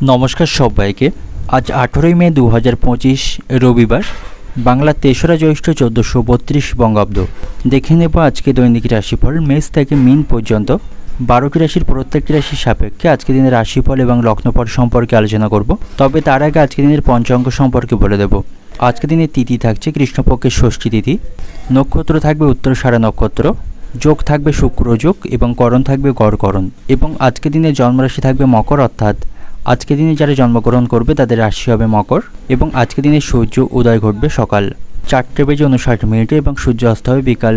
নমস্কার সবাইকে। আজ 18ই মে 2025 রবিবার, বাংলা 3রা জ্যৈষ্ঠ 1432 বঙ্গাব্দ। দেখে নেব আজকে দৈনিক রাশিফল মেষ থেকে মিন পর্যন্ত 12টি রাশির প্রত্যেকটি রাশির সাপেক্ষে আজকে দিনের রাশিফল এবং লগ্নফল সম্পর্কে আলোচনা করব। তবে তার আগে আজকে দিনের পঞ্চাঙ্গ সম্পর্কে বলে দেব। আজকে দিনের তিথি থাকছে কৃষ্ণপক্ষের ষষ্ঠী তিথি, নক্ষত্র থাকবে উত্তরাষাঢ়া নক্ষত্র, যোগ থাকবে শুক্র যোগ এবং করণ থাকবে গড়করণ। এবং আজকে দিনে জন্মরাশি থাকবে মকর, অর্থাৎ আজকে দিনে যারা জন্মগ্রহণ করবে তাদের রাশি হবে মকর। এবং আজকে দিনে সূর্য উদয় ঘটবে সকাল 4:59 এবং সূর্য অস্ত হবে বিকাল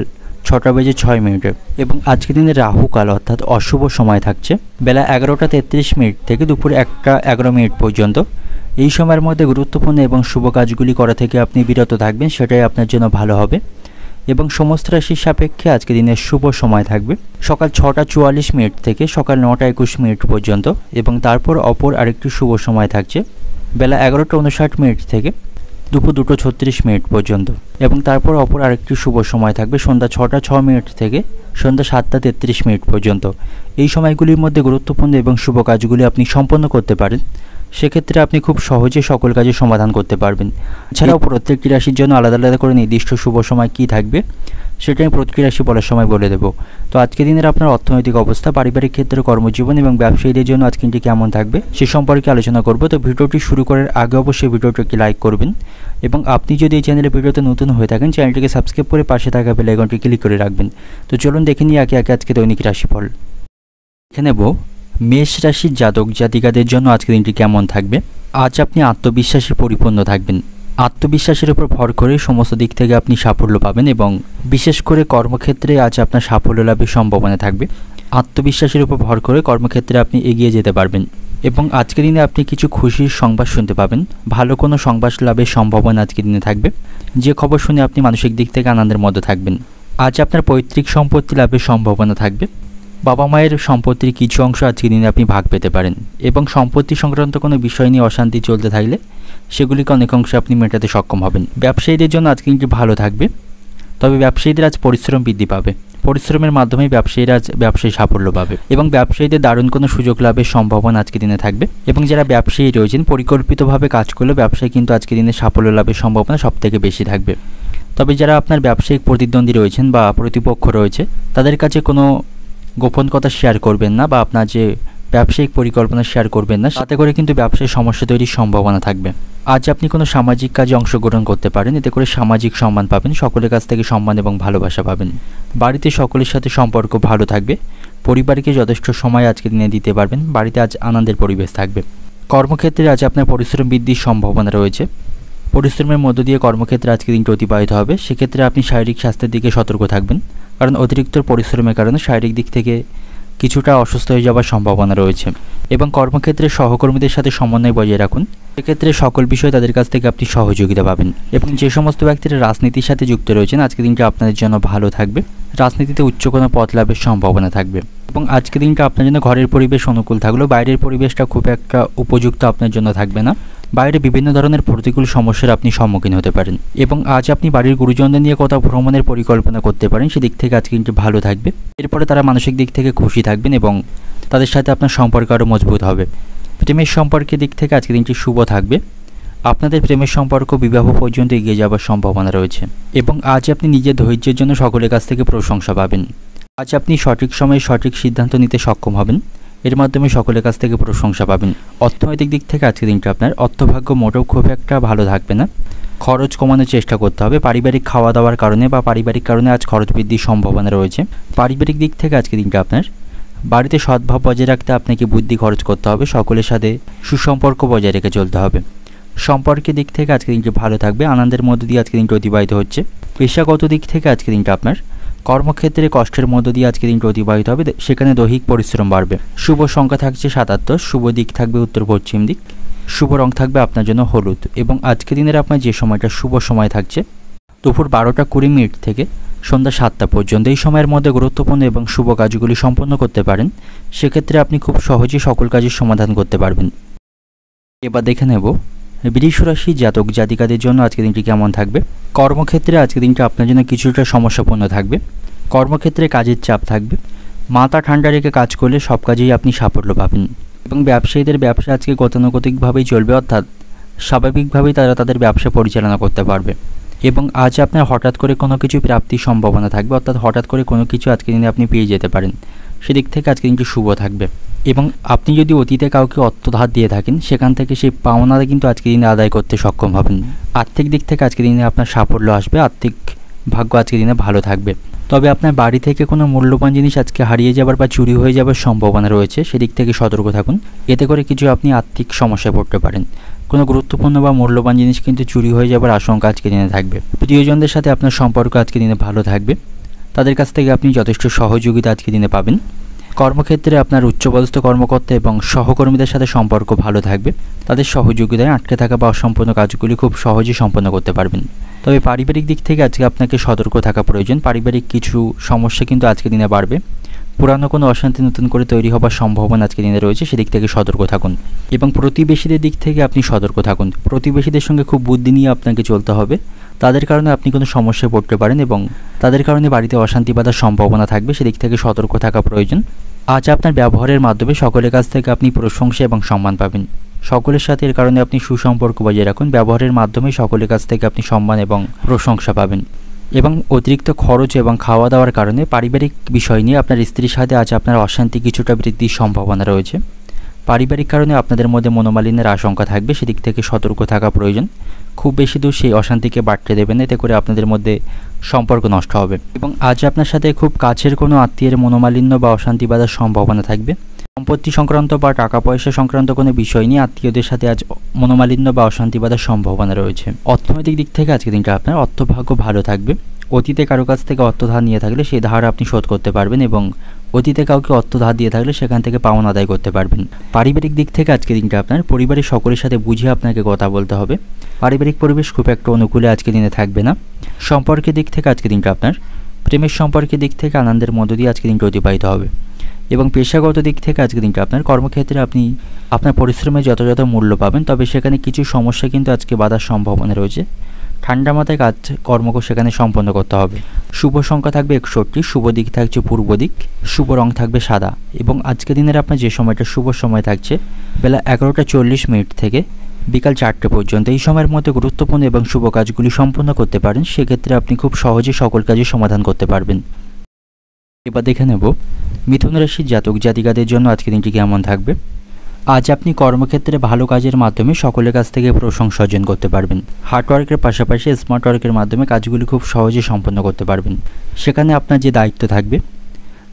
6:06। এবং আজকে দিনে রাহুকাল অর্থাৎ অশুভ সময় থাকছে বেলা 11:33 থেকে দুপুর 1:11 পর্যন্ত। এই সময়ের মধ্যে গুরুত্বপূর্ণ এবং শুভ কাজগুলি করা থেকে আপনি বিরত থাকবেন, সেটাই আপনার জন্য ভালো হবে। এবং সমস্ত রাশির সাপেক্ষে আজকে দিনের শুভ সময় থাকবে সকাল 6:44 থেকে সকাল 9:21 পর্যন্ত। এবং তারপর অপর আরেকটি শুভ সময় থাকছে বেলা 11:59 থেকে দুপুর 2:36 পর্যন্ত। এবং তারপর অপর আরেকটি শুভ সময় থাকবে সন্ধ্যা 6:06 থেকে সন্ধ্যা 7:33 পর্যন্ত। এই সময়গুলির মধ্যে গুরুত্বপূর্ণ এবং শুভ কাজগুলি আপনি সম্পন্ন করতে পারেন, সেক্ষেত্রে আপনি খুব সহজে সকল কাজের সমাধান করতে পারবেন। এছাড়াও প্রত্যেকটি রাশির জন্য আলাদা আলাদা করে নির্দিষ্ট শুভ সময় কী থাকবে সেটা আমি প্রতিটি রাশি বলার সময় বলে দেবো। তো আজকে দিনের আপনার অর্থনৈতিক অবস্থা, পারিবারিক ক্ষেত্রে, কর্মজীবন এবং ব্যবসায়ীদের জন্য আজকে দিনটি কেমন থাকবে সে সম্পর্কে আলোচনা করব। তো ভিডিওটি শুরু করার আগে অবশ্যই ভিডিওটি একটি লাইক করবেন এবং আপনি যদি এই চ্যানেলে ভিডিওতে নতুন হয়ে থাকেন চ্যানেলটিকে সাবস্ক্রাইব করে পাশে থাকা বেল আইকনটি ক্লিক করে রাখবেন। তো চলুন দেখে নিই একে একে আজকে দৈনিক রাশিফল। দেখে নেব মেষ রাশির জাতক জাতিকাদের জন্য আজকে দিনটি কেমন থাকবে। আজ আপনি আত্মবিশ্বাসে পরিপূর্ণ থাকবেন। আত্মবিশ্বাসের উপর ভর করে সমস্ত দিক থেকে আপনি সাফল্য পাবেন এবং বিশেষ করে কর্মক্ষেত্রে আজ আপনার সাফল্য লাভের সম্ভাবনা থাকবে। আত্মবিশ্বাসের উপর ভর করে কর্মক্ষেত্রে আপনি এগিয়ে যেতে পারবেন এবং আজকের দিনে আপনি কিছু খুশির সংবাদ শুনতে পাবেন। ভালো কোনো সংবাদ লাভের সম্ভাবনা আজকের দিনে থাকবে, যে খবর শুনে আপনি মানসিক দিক থেকে আনন্দের মধ্যে থাকবেন। আজ আপনার পৈতৃক সম্পত্তি লাভের সম্ভাবনা থাকবে। বাবা মায়ের সম্পত্তির কিছু অংশ আজকের দিনে আপনি ভাগ পেতে পারেন এবং সম্পত্তি সংক্রান্ত কোনো বিষয় নিয়ে অশান্তি চলতে থাকলে সেগুলিকে অনেক অংশে আপনি মেটাতে সক্ষম হবেন। ব্যবসায়ীদের জন্য আজকে দিনটি ভালো থাকবে, তবে ব্যবসায়ীদের আজ পরিশ্রম বৃদ্ধি পাবে। পরিশ্রমের মাধ্যমে ব্যবসায়ীরা আজ ব্যবসায়ী সাফল্য পাবে এবং ব্যবসায়ীদের দারুণ কোনো সুযোগ লাভের সম্ভাবনা আজকের দিনে থাকবে। এবং যারা ব্যবসায়ী রয়েছেন পরিকল্পিতভাবে কাজ করলে ব্যবসায় কিন্তু আজকের দিনে সাফল্য লাভের সম্ভাবনা সবথেকে বেশি থাকবে। তবে যারা আপনার ব্যবসায়িক প্রতিদ্বন্দ্বী রয়েছেন বা প্রতিপক্ষ রয়েছে তাদের কাছে কোনো গোপন কথা শেয়ার করবেন না বা আপনার যে ব্যবসায়িক পরিকল্পনা শেয়ার করবেন না, তাতে করে কিন্তু ব্যবসায় সমস্যা তৈরির সম্ভাবনা থাকবে। আজ আপনি কোনো সামাজিক কাজে অংশগ্রহণ করতে পারেন, এতে করে সামাজিক সম্মান পাবেন, সকলের কাছ থেকে সম্মান এবং ভালোবাসা পাবেন। বাড়িতে সকলের সাথে সম্পর্ক ভালো থাকবে, পরিবারকে যথেষ্ট সময় আজকে দিনে দিতে পারবেন, বাড়িতে আজ আনন্দের পরিবেশ থাকবে। কর্মক্ষেত্রে আজ আপনার পরিশ্রম বৃদ্ধির সম্ভাবনা রয়েছে। পরিশ্রমের মধ্য দিয়ে কর্মক্ষেত্রে আজকে দিনটি অতিবাহিত হবে, সেক্ষেত্রে আপনি শারীরিক স্বাস্থ্যের দিকে সতর্ক থাকবেন, কারণ অতিরিক্ত পরিশ্রমের কারণে শারীরিক দিক থেকে কিছুটা অসুস্থ হয়ে যাওয়ার সম্ভাবনা রয়েছে। এবং কর্মক্ষেত্রে সহকর্মীদের সাথে সমন্বয় বজায় রাখুন, সেক্ষেত্রে সকল বিষয়ে তাদের কাছ থেকে আপনি সহযোগিতা পাবেন। এবং যে সমস্ত ব্যক্তিরা রাজনীতির সাথে যুক্ত রয়েছেন আজকে দিনটা আপনাদের জন্য ভালো থাকবে, রাজনীতিতে উচ্চ কোনো পদ লাভের সম্ভাবনা থাকবে। এবং আজকে দিনটা আপনার জন্য ঘরের পরিবেশ অনুকূল থাকলেও বাইরের পরিবেশটা খুব একটা উপযুক্ত আপনার জন্য থাকবে না, বাইরে বিভিন্ন ধরনের প্রতিকূল সমস্যার আপনি সম্মুখীন হতে পারেন। এবং আজ আপনি বাড়ির গুরুজনদের নিয়ে কোথাও ভ্রমণের পরিকল্পনা করতে পারেন, সেদিক থেকে আজকে কিন্তু ভালো থাকবে। এরপরে তারা মানসিক দিক থেকে খুশি থাকবেন এবং তাদের সাথে আপনার সম্পর্ক আরও মজবুত হবে। প্রেমের সম্পর্কের দিক থেকে আজকে দিনটি শুভ থাকবে, আপনাদের প্রেমের সম্পর্ক বিবাহ পর্যন্ত এগিয়ে যাওয়ার সম্ভাবনা রয়েছে। এবং আজ আপনি নিজের ধৈর্যের জন্য সকলের কাছ থেকে প্রশংসা পাবেন। আজ আপনি সঠিক সময়ে সঠিক সিদ্ধান্ত নিতে সক্ষম হবেন, এর মাধ্যমে সকলের কাছ থেকে প্রশংসা পাবেন। অর্থনৈতিক দিক থেকে আজকে দিনটা আপনার অর্থভাগ্য মোটেও খুব একটা ভালো থাকবে না, খরচ কমানোর চেষ্টা করতে হবে। পারিবারিক খাওয়া দাওয়ার কারণে বা পারিবারিক কারণে আজ খরচ বৃদ্ধির সম্ভাবনা রয়েছে। পারিবারিক দিক থেকে আজকে দিনটা আপনার বাড়িতে সদ্ভাব বজায় রাখতে আপনাকে বুদ্ধি খরচ করতে হবে, সকলের সাথে সুসম্পর্ক বজায় রেখে চলতে হবে। সম্পর্কের দিক থেকে আজকে দিনটি ভালো থাকবে, আনন্দের মধ্য দিয়ে আজকে দিনটি অতিবাহিত হচ্ছে। পেশাগত দিক থেকে আজকে দিনটা আপনার কর্মক্ষেত্রে কষ্টের মধ্য দিয়ে আজকে দিনটি অতিবাহিত হবে, সেখানে দৈহিক পরিশ্রম বাড়বে। শুভ সংখ্যা থাকছে 77, শুভ দিক থাকবে উত্তর পশ্চিম দিক, শুভ রং থাকবে আপনার জন্য হলুদ। এবং আজকে দিনের আপনার যে সময়টা শুভ সময় থাকছে দুপুর 12:20 থেকে সন্ধ্যা 7টা পর্যন্ত। এই সময়ের মধ্যে গুরুত্বপূর্ণ এবং শুভ কাজগুলি সম্পন্ন করতে পারেন, সেক্ষেত্রে আপনি খুব সহজেই সকল কাজের সমাধান করতে পারবেন। এবার দেখে নেব বৃষ রাশি জাতক জাতিকাদের জন্য আজকে দিনটি কেমন থাকবে। কর্মক্ষেত্রে আজকে দিনটা আপনার জন্য কিছুটা সমস্যাপূর্ণ থাকবে, কর্মক্ষেত্রে কাজের চাপ থাকবে, মাথা ঠান্ডা রেখে কাজ করলে সব কাজেই আপনি সাফল্য পাবেন। এবং ব্যবসায়ীদের ব্যবসা আজকে গতানুগতিকভাবেই চলবে, অর্থাৎ স্বাভাবিকভাবেই তারা তাদের ব্যবসা পরিচালনা করতে পারবে। এবং আজ আপনার হঠাৎ করে কোনো কিছু প্রাপ্তির সম্ভাবনা থাকবে, অর্থাৎ হঠাৎ করে কোনো কিছু আজকের দিনে আপনি পেয়ে যেতে পারেন, সেদিক থেকে আজকে দিনটি শুভ থাকবে। এবং আপনি যদি অতীতে কাউকে অর্থ ধার দিয়ে থাকেন, সেখান থেকে সেই পাওনাটা কিন্তু আজকের দিনে আদায় করতে সক্ষম হবেন। আর্থিক দিক থেকে আজকের দিনে আপনার সাফল্য আসবে, আর্থিক ভাগ্য আজকের দিনে ভালো থাকবে। তবে আপনার বাড়ি থেকে কোনো মূল্যবান জিনিস আজকে হারিয়ে যাবার বা চুরি হয়ে যাবার সম্ভাবনা রয়েছে, সেদিক থেকে সতর্ক থাকুন। এতে করে কিছু আপনি আর্থিক সমস্যায় পড়তে পারেন। কোনো গুরুত্বপূর্ণ বা মূল্যবান জিনিস কিন্তু চুরি হয়ে যাবার আশঙ্কা আজকের দিনে থাকবে। প্রিয়জনদের সাথে আপনার সম্পর্ক আজকের দিনে ভালো থাকবে, তাদের কাছ থেকে আপনি যথেষ্ট সহযোগিতা আজকের দিনে পাবেন। কর্মক্ষেত্রে আপনার উচ্চপদস্থ কর্মকর্তা এবং সহকর্মীদের সাথে সম্পর্ক ভালো থাকবে, তাদের সহযোগিতায় আটকে থাকা বা অসম্পূর্ণ কাজগুলি খুব সহজেই সম্পন্ন করতে পারবেন। তবে পারিবারিক দিক থেকে আজকে আপনাকে সতর্ক থাকা প্রয়োজন। পারিবারিক কিছু সমস্যা কিন্তু আজকের দিনে বাড়বে। পুরানো কোনো অশান্তি নতুন করে তৈরি হবার সম্ভাবনা আজকের দিনে রয়েছে, সেদিক থেকে সতর্ক থাকুন। এবং প্রতিবেশীদের দিক থেকে আপনি সতর্ক থাকুন। প্রতিবেশীদের সঙ্গে খুব বুদ্ধি নিয়ে আপনাকে চলতে হবে, তাদের কারণে আপনি কোনো সমস্যায় পড়তে পারেন এবং তাদের কারণে বাড়িতে অশান্তি বাঁধার সম্ভাবনা থাকবে, সেদিক থেকে সতর্ক থাকা প্রয়োজন। আজ আপনার ব্যবহারের মাধ্যমে সকলের কাছ থেকে আপনি প্রশংসা এবং সম্মান পাবেন। সকলের সাথে এর কারণে আপনি সুসম্পর্ক বজায় রাখুন। ব্যবহারের মাধ্যমে সকলের কাছ থেকে আপনি সম্মান এবং প্রশংসা পাবেন। এবং অতিরিক্ত খরচ এবং খাওয়া দাওয়ার কারণে পারিবারিক বিষয় নিয়ে আপনার স্ত্রীর সাথে আজ আপনার অশান্তি কিছুটা বৃদ্ধির সম্ভাবনা রয়েছে। পারিবারিক কারণে আপনাদের মধ্যে মনোমালিন্যের আশঙ্কা থাকবে, সেদিক থেকে সতর্ক থাকা প্রয়োজন। খুব বেশি দূর সেই অশান্তিকে বাড়তে দেবেন, এতে করে আপনাদের মধ্যে সম্পর্ক নষ্ট হবে। এবং আজ আপনার সাথে খুব কাছের কোনো আত্মীয়ের মনোমালিন্য বা অশান্তি বাঁধার সম্ভাবনা থাকবে। সম্পত্তি সংক্রান্ত বা টাকা পয়সা সংক্রান্ত কোনো বিষয় নিয়ে আত্মীয়দের সাথে আজ মনোমালিন্য বা অশান্তি বাঁধার সম্ভাবনা রয়েছে। অর্থনৈতিক দিক থেকে আজকের দিনটা আপনার অর্থভাগ্য ভালো থাকবে। অতীতে কারো কাছ থেকে অর্থ ধার নিয়ে থাকলে সেই ধার আপনি শোধ করতে পারবেন এবং অতীতে কাউকে অর্থ ধার দিয়ে থাকলে সেখান থেকে পাওনা আদায় করতে পারবেন। পারিবারিক দিক থেকে আজকের দিনটা আপনার পরিবারের সকলের সাথে বুঝে আপনাকে কথা বলতে হবে। পারিবারিক পরিবেশ খুব একটা অনুকূলে আজকের দিনে থাকবে না। সম্পর্কের দিক থেকে আজকের দিনটা আপনার প্রেমের সম্পর্কের দিক থেকে আনন্দের মধ্য দিয়ে আজকের দিনটা অতিবাহিত হবে। এবং পেশাগত দিক থেকে আজকের দিনটা আপনার কর্মক্ষেত্রে আপনি আপনার পরিশ্রমের যথাযথ মূল্য পাবেন, তবে সেখানে কিছু সমস্যা কিন্তু আজকে বাধার সম্ভাবনা রয়েছে। ঠান্ডা মাথায় কাজ কর্ম সেখানে সম্পন্ন করতে হবে। শুভ সংখ্যা থাকবে 61, শুভ দিক থাকছে পূর্ব দিক, শুভ রং থাকবে সাদা। এবং আজকের দিনের আপনার যে সময়টা শুভ সময় থাকছে বেলা 11:40 থেকে বিকাল 4টে পর্যন্ত। এই সময়ের মধ্যে গুরুত্বপূর্ণ এবং শুভ কাজগুলি সম্পন্ন করতে পারেন, সেক্ষেত্রে আপনি খুব সহজে সকল কাজের সমাধান করতে পারবেন। এবার দেখে নেব মিথুন রাশির জাতক জাতিকাদের জন্য আজকের দিনটি কেমন থাকবে। আজ আপনি কর্মক্ষেত্রে ভালো কাজের মাধ্যমে সকলের কাছ থেকে প্রশংসা অর্জন করতে পারবেন। হার্ডওয়ার্কের পাশাপাশি স্মার্ট ওয়ার্কের মাধ্যমে কাজগুলি খুব সহজে সম্পন্ন করতে পারবেন। সেখানে আপনার যে দায়িত্ব থাকবে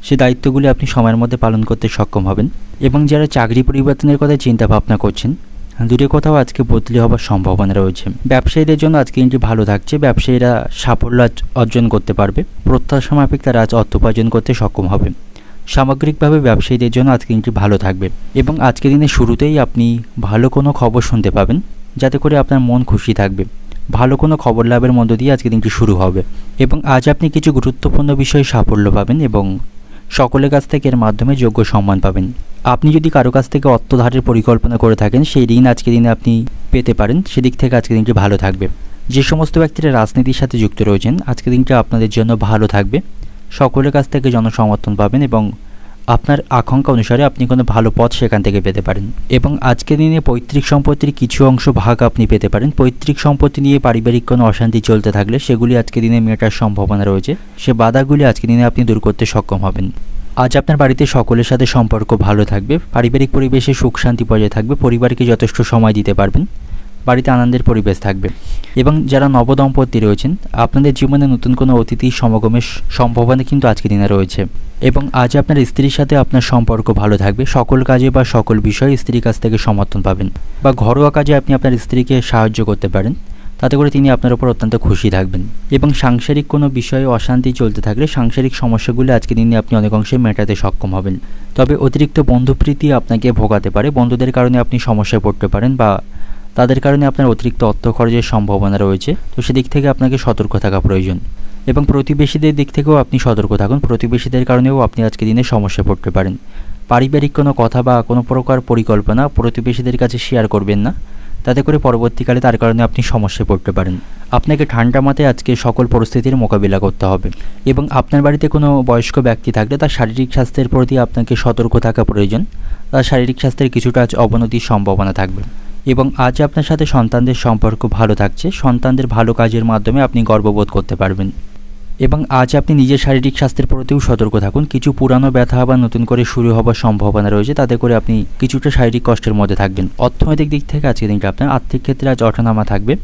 সেই দায়িত্বগুলি আপনি সময়ের মধ্যে পালন করতে সক্ষম হবেন। এবং যারা চাকরি পরিবর্তনের কথা চিন্তা ভাবনা করছেন, দূরে কোথাও আজকে বদলি হবার সম্ভাবনা রয়েছে। ব্যবসায়ীদের জন্য আজকে দিনটি ভালো থাকছে। ব্যবসায়ীরা সাফল্য অর্জন করতে পারবে। প্রত্যাশা মাফিক তারা আজ অর্থ উপার্জন করতে সক্ষম হবে। সামগ্রিকভাবে ব্যবসায়ীদের জন্য আজকে দিনটি ভালো থাকবে। এবং আজকের দিনের শুরুতেই আপনি ভালো কোনো খবর শুনতে পাবেন, যাতে করে আপনার মন খুশি থাকবে। ভালো কোনো খবর লাভের মধ্য দিয়ে আজকের দিনটি শুরু হবে। এবং আজ আপনি কিছু গুরুত্বপূর্ণ বিষয়ে সাফল্য পাবেন এবং সকলের কাছ থেকে এর মাধ্যমে যোগ্য সম্মান পাবেন। আপনি যদি কারো কাছ থেকে অর্থ ধারের পরিকল্পনা করে থাকেন, সেই ঋণ আজকের দিনে আপনি পেতে পারেন। সেদিক থেকে আজকের দিনটি ভালো থাকবে। যে সমস্ত ব্যক্তিরা রাজনীতির সাথে যুক্ত রয়েছেন, আজকের দিনটা আপনাদের জন্য ভালো থাকবে। সকলের কাছ থেকে জনসমর্থন পাবেন এবং আপনার আকাঙ্ক্ষা অনুসারে আপনি কোনো ভালো পথ সেখান থেকে পেতে পারেন। এবং আজকের দিনে পৈতৃক সম্পত্তির কিছু অংশ ভাগ আপনি পেতে পারেন। পৈতৃক সম্পত্তি নিয়ে পারিবারিক কোনো অশান্তি চলতে থাকলে সেগুলি আজকের দিনে মেটার সম্ভাবনা রয়েছে। সে বাধাগুলি আজকের দিনে আপনি দূর করতে সক্ষম হবেন। আজ আপনার বাড়িতে সকলের সাথে সম্পর্ক ভালো থাকবে। পারিবারিক পরিবেশে সুখ শান্তি বজায় থাকবে। পরিবারকে যথেষ্ট সময় দিতে পারবেন। বাড়িতে আনন্দের পরিবেশ থাকবে। এবং যারা নবদম্পতি রয়েছেন, আপনাদের জীবনে নতুন কোনো অতিথি সমাগমের সম্ভাবনা কিন্তু আজকের দিনে রয়েছে। এবং আজ আপনার স্ত্রীর সাথে আপনার সম্পর্ক ভালো থাকবে। সকল কাজে বা সকল বিষয়ে স্ত্রীর কাছ থেকে সমর্থন পাবেন, বা ঘরোয়া কাজে আপনি আপনার স্ত্রীকে সাহায্য করতে পারেন, তাতে করে তিনি আপনার উপর অত্যন্ত খুশি থাকবেন। এবং সাংসারিক কোনো বিষয়ে অশান্তি চলতে থাকলে সাংসারিক সমস্যাগুলি আজকের দিনে আপনি অনেক অংশে মেটাতে সক্ষম হবেন। তবে অতিরিক্ত বন্ধুপ্রীতি আপনাকে ভোগাতে পারে। বন্ধুদের কারণে আপনি সমস্যায় পড়তে পারেন বা তাদের কারণে আপনার অতিরিক্ত অর্থ খরচের সম্ভাবনা রয়েছে। তো সেদিক থেকে আপনাকে সতর্ক থাকা প্রয়োজন। এবং প্রতিবেশীদের দিক থেকেও আপনি সতর্ক থাকুন। প্রতিবেশীদের কারণেও আপনি আজকের দিনে সমস্যায় পড়তে পারেন। পারিবারিক কোনো কথা বা কোনো প্রকার পরিকল্পনা প্রতিবেশীদের কাছে শেয়ার করবেন না, তাতে করে পরবর্তীকালে তার কারণে আপনি সমস্যায় পড়তে পারেন। আপনাকে ঠান্ডা মাথায় আজকে সকল পরিস্থিতির মোকাবিলা করতে হবে। এবং আপনার বাড়িতে কোনো বয়স্ক ব্যক্তি থাকলে তার শারীরিক স্বাস্থ্যের প্রতি আপনাকে সতর্ক থাকা প্রয়োজন। তার শারীরিক স্বাস্থ্যের কিছুটা আজ অবনতির সম্ভাবনা থাকবে। এবং আজ আপনার সাথে সন্তানদের সম্পর্ক ভালো থাকছে, সন্তানদের ভালো কাজের মাধ্যমে আপনি গর্ববোধ করতে পারবেন। এবং আজ আপনি নিজের শারীরিক স্বাস্থ্যের প্রতিও সতর্ক থাকুন। কিছু পুরানো ব্যথা আবার নতুন করে শুরু হওয়ার সম্ভাবনা রয়েছে, তাতে করে আপনি কিছুটা শারীরিক কষ্টের মধ্যে থাকবেন। অর্থনৈতিক দিক থেকে আজকের দিনটা আপনার আর্থিক ক্ষেত্রে আজ ওঠানামা থাকবে।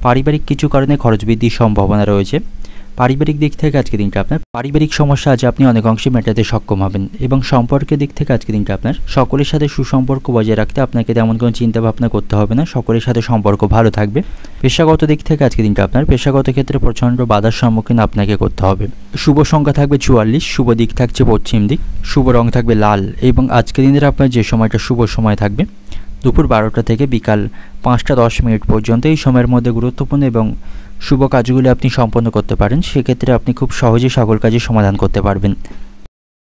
পারিবারিক কিছু কারণে খরচ বৃদ্ধির সম্ভাবনা রয়েছে। পারিবারিক দিক থেকে আজকের দিনটা আপনার পারিবারিক সমস্যা আজ আপনি অনেক অংশে মেটাতে সক্ষম হবেন। এবং সম্পর্কের দিক থেকে আজকের দিনটা আপনার সকলের সাথে সুসম্পর্ক বজায় রাখতে আপনাকে তেমন কোনো চিন্তা ভাবনা করতে হবে না, সকলের সাথে সম্পর্ক ভালো থাকবে। পেশাগত দিক থেকে আজকের দিনটা আপনার পেশাগত ক্ষেত্রে প্রচণ্ড বাধার সম্মুখীন আপনাকে করতে হবে। শুভ সংখ্যা থাকবে 44, শুভ দিক থাকছে পশ্চিম দিক, শুভ রং থাকবে লাল। এবং আজকের দিনের আপনার যে সময়টা শুভ সময় থাকবে দুপুর 12টা থেকে বিকাল 5টা 10 মিনিট পর্যন্ত। এই সময়ের মধ্যে গুরুত্বপূর্ণ এবং শুভ কাজগুলি আপনি সম্পন্ন করতে পারেন, সেক্ষেত্রে আপনি খুব সহজেই সকল কাজের সমাধান করতে পারবেন।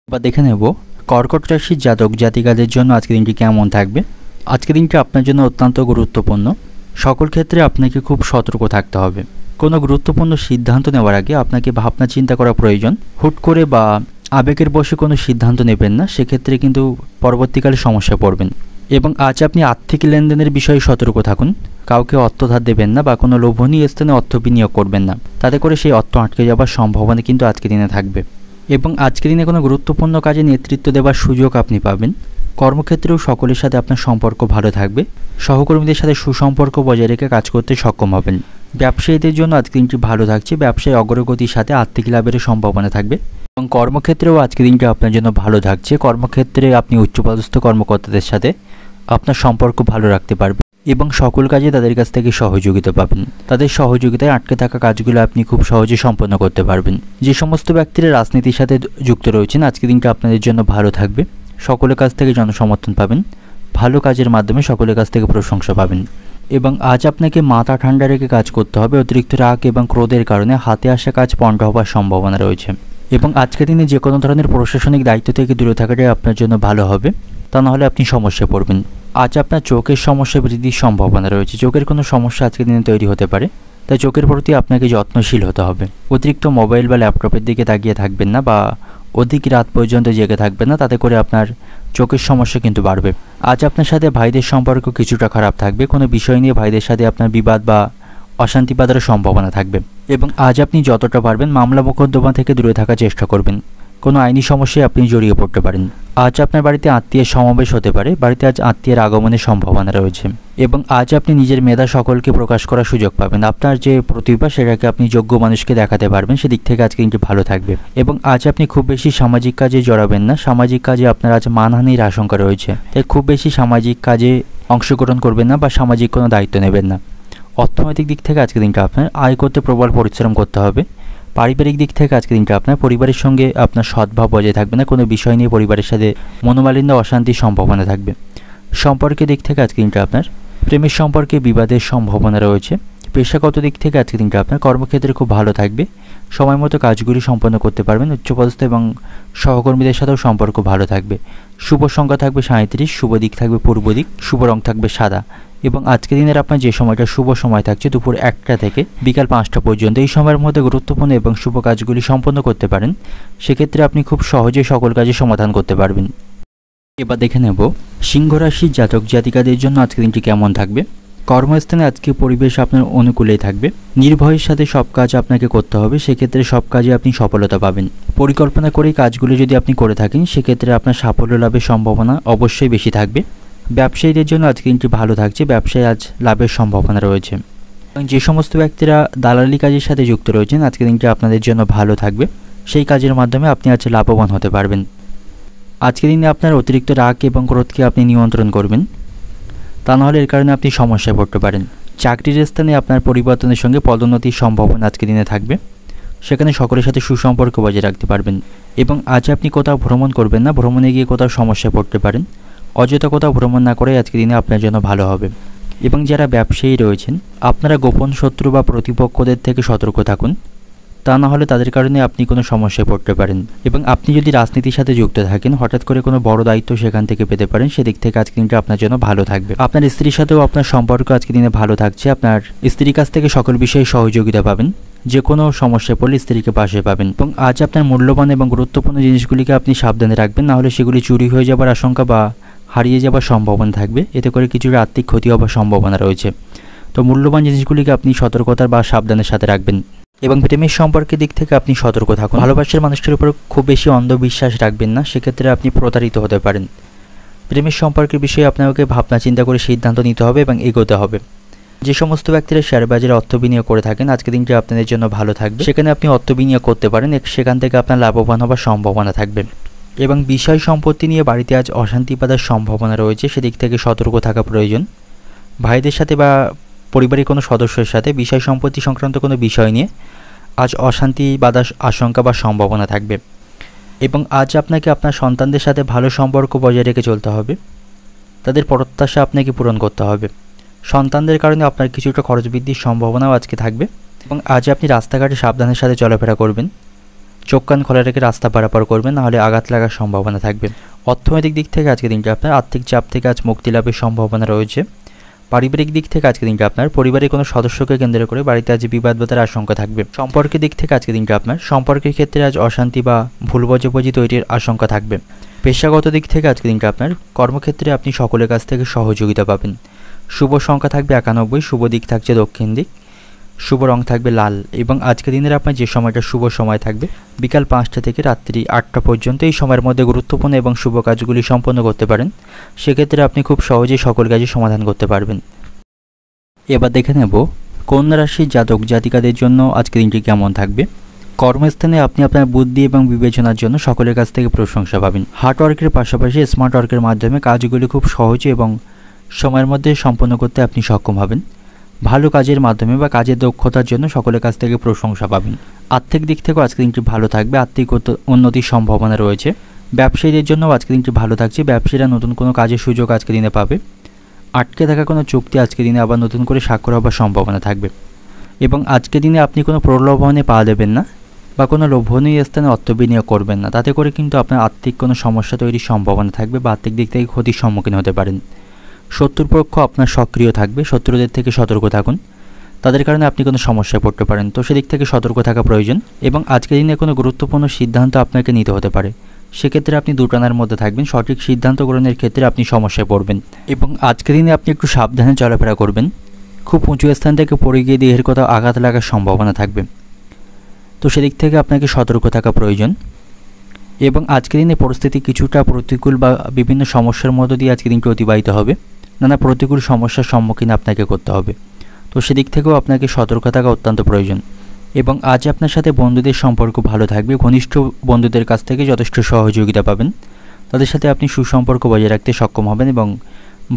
এবার দেখে নেব কর্কট রাশির জাতক জাতিকাদের জন্য আজকের দিনটি কেমন থাকবে। আজকের দিনটি আপনার জন্য অত্যন্ত গুরুত্বপূর্ণ। সকল ক্ষেত্রে আপনাকে খুব সতর্ক থাকতে হবে। কোনো গুরুত্বপূর্ণ সিদ্ধান্ত নেওয়ার আগে আপনাকে ভাবনা চিন্তা করা প্রয়োজন। হুট করে বা আবেগের বশে কোনো সিদ্ধান্ত নেবেন না, সেক্ষেত্রে কিন্তু পরবর্তীকালে সমস্যায় পড়বেন। এবং আজ আপনি আর্থিক লেনদেনের বিষয়ে সতর্ক থাকুন। কাউকে অর্থ ধার দেবেন না বা কোনো লোভনীয় স্থানে অর্থ বিনিয়োগ করবেন না, তাতে করে সেই অর্থ আটকে যাওয়ার সম্ভাবনা কিন্তু আজকের দিনে থাকবে। এবং আজকের দিনে কোনো গুরুত্বপূর্ণ কাজে নেতৃত্ব দেওয়ার সুযোগ আপনি পাবেন। কর্মক্ষেত্রেও সকলের সাথে আপনার সম্পর্ক ভালো থাকবে। সহকর্মীদের সাথে সুসম্পর্ক বজায় রেখে কাজ করতে সক্ষম হবেন। ব্যবসায়ীদের জন্য আজকের দিনটি ভালো থাকছে। ব্যবসায় অগ্রগতির সাথে আর্থিক লাভের সম্ভাবনা থাকবে। এবং কর্মক্ষেত্রেও আজকের দিনটি আপনার জন্য ভালো থাকছে। কর্মক্ষেত্রে আপনি উচ্চপদস্থ কর্মকর্তাদের সাথে আপনার সম্পর্ক ভালো রাখতে পারবেন এবং সকল কাজে তাদের কাছ থেকে সহযোগিতা পাবেন। তাদের সহযোগিতায় আটকে থাকা কাজগুলো আপনি খুব সহজে সম্পন্ন করতে পারবেন। যে সমস্ত ব্যক্তিরা রাজনীতির সাথে যুক্ত রয়েছেন আজকের দিনটা আপনাদের জন্য ভালো থাকবে। সকলের কাছ থেকে জনসমর্থন পাবেন। ভালো কাজের মাধ্যমে সকলের কাছ থেকে প্রশংসা পাবেন। এবং আজ আপনাকে মাথা ঠান্ডা রেখে কাজ করতে হবে। অতিরিক্ত রাগ এবং ক্রোধের কারণে হাতে আসা কাজ পণ্ড হওয়ার সম্ভাবনা রয়েছে। এবং আজকের দিনে যে কোনো ধরনের প্রশাসনিক দায়িত্ব থেকে দূরে থাকাটাই আপনার জন্য ভালো হবে, তা নাহলে আপনি সমস্যায় পড়বেন। আজ আপনার চোখের সমস্যা বৃদ্ধির সম্ভাবনা রয়েছে। চোখের কোনো সমস্যা আজকের দিনে তৈরি হতে পারে, তাই চোখের প্রতি আপনাকে যত্নশীল হতে হবে। অতিরিক্ত মোবাইল বা ল্যাপটপের দিকে তাকিয়ে থাকবেন না বা অধিক রাত পর্যন্ত জেগে থাকবেন না, তাতে করে আপনার চোখের সমস্যা কিন্তু বাড়বে। আজ আপনার সাথে ভাইদের সম্পর্ক কিছুটা খারাপ থাকবে। কোনো বিষয় নিয়ে ভাইদের সাথে আপনার বিবাদ বা অশান্তি বাঁধার সম্ভাবনা থাকবে। এবং আজ আপনি যতটা পারবেন মামলা মোকদ্দমা থেকে দূরে থাকার চেষ্টা করবেন। কোনো আইনি সমস্যায় আপনি জড়িয়ে পড়তে পারেন। আজ আপনার বাড়িতে আত্মীয়ের সমাবেশ হতে পারে। বাড়িতে আজ আত্মীয়ের আগমনের সম্ভাবনা রয়েছে। এবং আজ আপনি নিজের মেধা সকলকে প্রকাশ করার সুযোগ পাবেন। আপনার যে প্রতিভা সেটাকে আপনি যোগ্য মানুষকে দেখাতে পারবেন। সেদিক থেকে আজকে কিন্তু ভালো থাকবে। এবং আজ আপনি খুব বেশি সামাজিক কাজে জড়াবেন না। সামাজিক কাজে আপনার আজ মানহানির আশঙ্কা রয়েছে, তাই খুব বেশি সামাজিক কাজে অংশগ্রহণ করবেন না বা সামাজিক কোনো দায়িত্ব নেবেন না। অর্থনৈতিক দিক থেকে আজকে দিনটা আপনার আয় করতে প্রবল পরিশ্রম করতে হবে। পারিবারিক দিক থেকে আজকে দিনটা আপনার পরিবারের সঙ্গে আপনার সদ্ভাব বজায় থাকবে না। কোনো বিষয় নিয়ে পরিবারের সাথে মনোমালিন্য অশান্তির সম্ভাবনা থাকবে। সম্পর্কের দিক থেকে আজকে দিনটা আপনার প্রেমের সম্পর্কে বিবাদের সম্ভাবনা রয়েছে। পেশাগত দিক থেকে আজকে দিনটা আপনার কর্মক্ষেত্রে খুব ভালো থাকবে। সময় মতো কাজগুলি সম্পন্ন করতে পারবেন। উচ্চপদস্থ এবং সহকর্মীদের সাথেও সম্পর্ক ভালো থাকবে। শুভ সংখ্যা থাকবে 37, শুভ দিক থাকবে পূর্ব দিক, শুভ রং থাকবে সাদা। এবং আজকের দিনের আপনার যে সময়টা শুভ সময় থাকছে দুপুর 1টা থেকে বিকাল 5টা পর্যন্ত। এই সময়ের মধ্যে গুরুত্বপূর্ণ এবং শুভ কাজগুলি সম্পন্ন করতে পারেন। সেক্ষেত্রে আপনি খুব সহজে সকল কাজে সমাধান করতে পারবেন। এবার দেখে নেব সিংহ রাশির জাতক জাতিকাদের জন্য আজকের দিনটি কেমন থাকবে। কর্মস্থানে আজকে পরিবেশ আপনার অনুকূলেই থাকবে। নির্ভয়ের সাথে সব কাজ আপনাকে করতে হবে, সেক্ষেত্রে সব কাজে আপনি সফলতা পাবেন। পরিকল্পনা করেই কাজগুলি যদি আপনি করে থাকেন সেক্ষেত্রে আপনার সাফল্য লাভের সম্ভাবনা অবশ্যই বেশি থাকবে। ব্যবসায়ীদের জন্য আজকে দিনটি ভালো থাকছে। ব্যবসায় আজ লাভের সম্ভাবনা রয়েছে। এবং যে সমস্ত ব্যক্তিরা দালালি কাজের সাথে যুক্ত রয়েছেন আজকে দিনটি আপনাদের জন্য ভালো থাকবে। সেই কাজের মাধ্যমে আপনি আজ লাভবান হতে পারবেন। আজকের দিনে আপনার অতিরিক্ত রাগ এবং ক্রোধকে আপনি নিয়ন্ত্রণ করবেন, তা নাহলে এর কারণে আপনি সমস্যায় পড়তে পারেন। চাকরির স্থানে আপনার পরিবর্তনের সঙ্গে পদোন্নতির সম্ভাবনা আজকের দিনে থাকবে। সেখানে সকলের সাথে সুসম্পর্ক বজায় রাখতে পারবেন। এবং আজ আপনি কোথাও ভ্রমণ করবেন না। ভ্রমণে গিয়ে কোথাও সমস্যায় পড়তে পারেন। অযথা কোথাও ভ্রমণ না করে আজকের দিনে আপনার জন্য ভালো হবে। এবং যারা ব্যবসায়ী রয়েছেন আপনারা গোপন শত্রু বা প্রতিপক্ষদের থেকে সতর্ক থাকুন, তা না হলে তাদের কারণে আপনি কোনো সমস্যায় পড়তে পারেন। এবং আপনি যদি রাজনীতির সাথে যুক্ত থাকেন হঠাৎ করে কোনো বড় দায়িত্ব সেখান থেকে পেতে পারেন। সেদিক থেকে আজকের দিনটা আপনার জন্য ভালো থাকবে। আপনার স্ত্রীর সাথেও আপনার সম্পর্ক আজকের দিনে ভালো থাকছে। আপনার স্ত্রীর কাছ থেকে সকল বিষয়ে সহযোগিতা পাবেন। যে কোনো সমস্যায় পড়লে স্ত্রীকে পাশে পাবেন। এবং আজ আপনার মূল্যবান এবং গুরুত্বপূর্ণ জিনিসগুলিকে আপনি সাবধানে রাখবেন, না হলে সেগুলি চুরি হয়ে যাবার আশঙ্কা বা হারিয়ে যাওয়ার সম্ভাবনা থাকবে, এতে করে কিছুটা আর্থিক ক্ষতি হওয়ার সম্ভাবনা রয়েছে। তো মূল্যবান জিনিসগুলিকে আপনি সতর্কতার বা সাবধানের সাথে রাখবেন। এবং প্রেমের সম্পর্কের দিক থেকে আপনি সতর্ক থাকুন। ভালোবাসার মানুষটির উপর খুব বেশি অন্ধবিশ্বাস রাখবেন না, সেক্ষেত্রে আপনি প্রতারিত হতে পারেন। প্রেমের সম্পর্কের বিষয়ে আপনাকে ভাবনা চিন্তা করে সিদ্ধান্ত নিতে হবে এবং এগোতে হবে। যে সমস্ত ব্যক্তিরা শেয়ার বাজারে অর্থ বিনিয়োগ করে থাকেন, আজকের দিনটি আপনাদের জন্য ভালো থাকবে। সেখানে আপনি অর্থ বিনিয়োগ করতে পারেন, সেখান থেকে আপনার লাভবান হওয়ার সম্ভাবনা থাকবে। এবং বিষয় সম্পত্তি নিয়ে বাড়িতে আজ অশান্তি বাঁধার সম্ভাবনা রয়েছে, সেদিক থেকে সতর্ক থাকা প্রয়োজন। ভাইদের সাথে বা পরিবারের কোনো সদস্যের সাথে বিষয় সম্পত্তি সংক্রান্ত কোনো বিষয় নিয়ে আজ অশান্তি বাঁধার আশঙ্কা বা সম্ভাবনা থাকবে। এবং আজ আপনাকে আপনার সন্তানদের সাথে ভালো সম্পর্ক বজায় রেখে চলতে হবে। তাদের প্রত্যাশা আপনাকে পূরণ করতে হবে। সন্তানদের কারণে আপনার কিছুটা খরচ বৃদ্ধির সম্ভাবনাও আজকে থাকবে। এবং আজ আপনি রাস্তাঘাটে সাবধানের সাথে চলাফেরা করবেন। চোখ কান খোলা রেখে রাস্তা পারাপার করবেন, নাহলে আঘাত লাগার সম্ভাবনা থাকবে। অর্থনৈতিক দিক থেকে আজকে দিনটা আপনার আর্থিক চাপ থেকে আজ মুক্তি লাভের সম্ভাবনা রয়েছে। পারিবারিক দিক থেকে আজকে দিনটা আপনার পরিবারের কোনো সদস্যকে কেন্দ্র করে বাড়িতে আজ বিবাদ বাধার আশঙ্কা থাকবে। সম্পর্কের দিক থেকে আজকে দিনটা আপনার সম্পর্কের ক্ষেত্রে আজ অশান্তি বা ভুল বোঝাবুঝি তৈরির আশঙ্কা থাকবে। পেশাগত দিক থেকে আজকে দিনটা আপনার কর্মক্ষেত্রে আপনি সকলের কাছ থেকে সহযোগিতা পাবেন। শুভ সংখ্যা থাকবে 91, শুভ দিক থাকছে দক্ষিণ দিক, শুভ রং থাকবে লাল। এবং আজকের দিনের আপনার যে সময়টা শুভ সময় থাকবে বিকাল 5টা থেকে রাত্রি 8টা পর্যন্ত, এই সময়ের মধ্যে গুরুত্বপূর্ণ এবং শুভ কাজগুলি সম্পন্ন করতে পারেন। সেক্ষেত্রে আপনি খুব সহজেই সকল কাজের সমাধান করতে পারবেন। এবার দেখে নেব কন্যা রাশির জাতক জাতিকাদের জন্য আজকের দিনটি কেমন থাকবে। কর্মস্থানে আপনি আপনার বুদ্ধি এবং বিবেচনার জন্য সকলের কাছ থেকে প্রশংসা পাবেন। হার্ডওয়ার্কের পাশাপাশি স্মার্ট ওয়ার্কের মাধ্যমে কাজগুলি খুব সহজে এবং সময়ের মধ্যে সম্পন্ন করতে আপনি সক্ষম হবেন। ভালো কাজের মাধ্যমে বা কাজের দক্ষতার জন্য সকলের কাছ থেকে প্রশংসা পাবেন। আর্থিক দিক থেকেও আজকের দিনটি ভালো থাকবে, আর্থিক উন্নতির সম্ভাবনা রয়েছে। ব্যবসায়ীদের জন্য আজকের দিনটি ভালো থাকছে, ব্যবসায়ীরা নতুন কোনো কাজের সুযোগ আজকের দিনে পাবে। আটকে থাকা কোনো চুক্তি আজকের দিনে আবার নতুন করে স্বাক্ষর হওয়ার সম্ভাবনা থাকবে। এবং আজকের দিনে আপনি কোনো প্রলোভনে পা দেবেন না বা কোনো লোভনীয় স্থানে অর্থ বিনিয়োগ করবেন না, তাতে করে কিন্তু আপনার আর্থিক কোনো সমস্যা তৈরির সম্ভাবনা থাকবে বা আর্থিক দিক থেকে ক্ষতির সম্মুখীন হতে পারেন। শত্রুপক্ষ আপনার সক্রিয় থাকবে, শত্রুদের থেকে সতর্ক থাকুন, তাদের কারণে আপনি কোনো সমস্যায় পড়তে পারেন, তো সেদিক থেকে সতর্ক থাকা প্রয়োজন। এবং আজকের দিনে কোনো গুরুত্বপূর্ণ সিদ্ধান্ত আপনাকে নিতে হতে পারে, সেক্ষেত্রে আপনি দুটানার মধ্যে থাকবেন, সঠিক সিদ্ধান্ত গ্রহণের ক্ষেত্রে আপনি সমস্যায় পড়বেন। এবং আজকের দিনে আপনি একটু সাবধানে চলাফেরা করবেন, খুব উঁচু স্থান থেকে পড়ে গিয়ে দেহের কোথাও আঘাত লাগার সম্ভাবনা থাকবে, তো সেদিক থেকে আপনাকে সতর্ক থাকা প্রয়োজন। এবং আজকের দিনে পরিস্থিতি কিছুটা প্রতিকূল বা বিভিন্ন সমস্যার মধ্য দিয়ে আজকের দিনটি অতিবাহিত হবে, নানা প্রতিকূল সমস্যার সম্মুখীন আপনাকে করতে হবে, তো সেদিক থেকেও আপনাকে সতর্ক থাকা অত্যন্ত প্রয়োজন। এবং আজ আপনার সাথে বন্ধুদের সম্পর্ক ভালো থাকবে, ঘনিষ্ঠ বন্ধুদের কাছ থেকে যথেষ্ট সহযোগিতা পাবেন, তাদের সাথে আপনি সুসম্পর্ক বজায় রাখতে সক্ষম হবেন এবং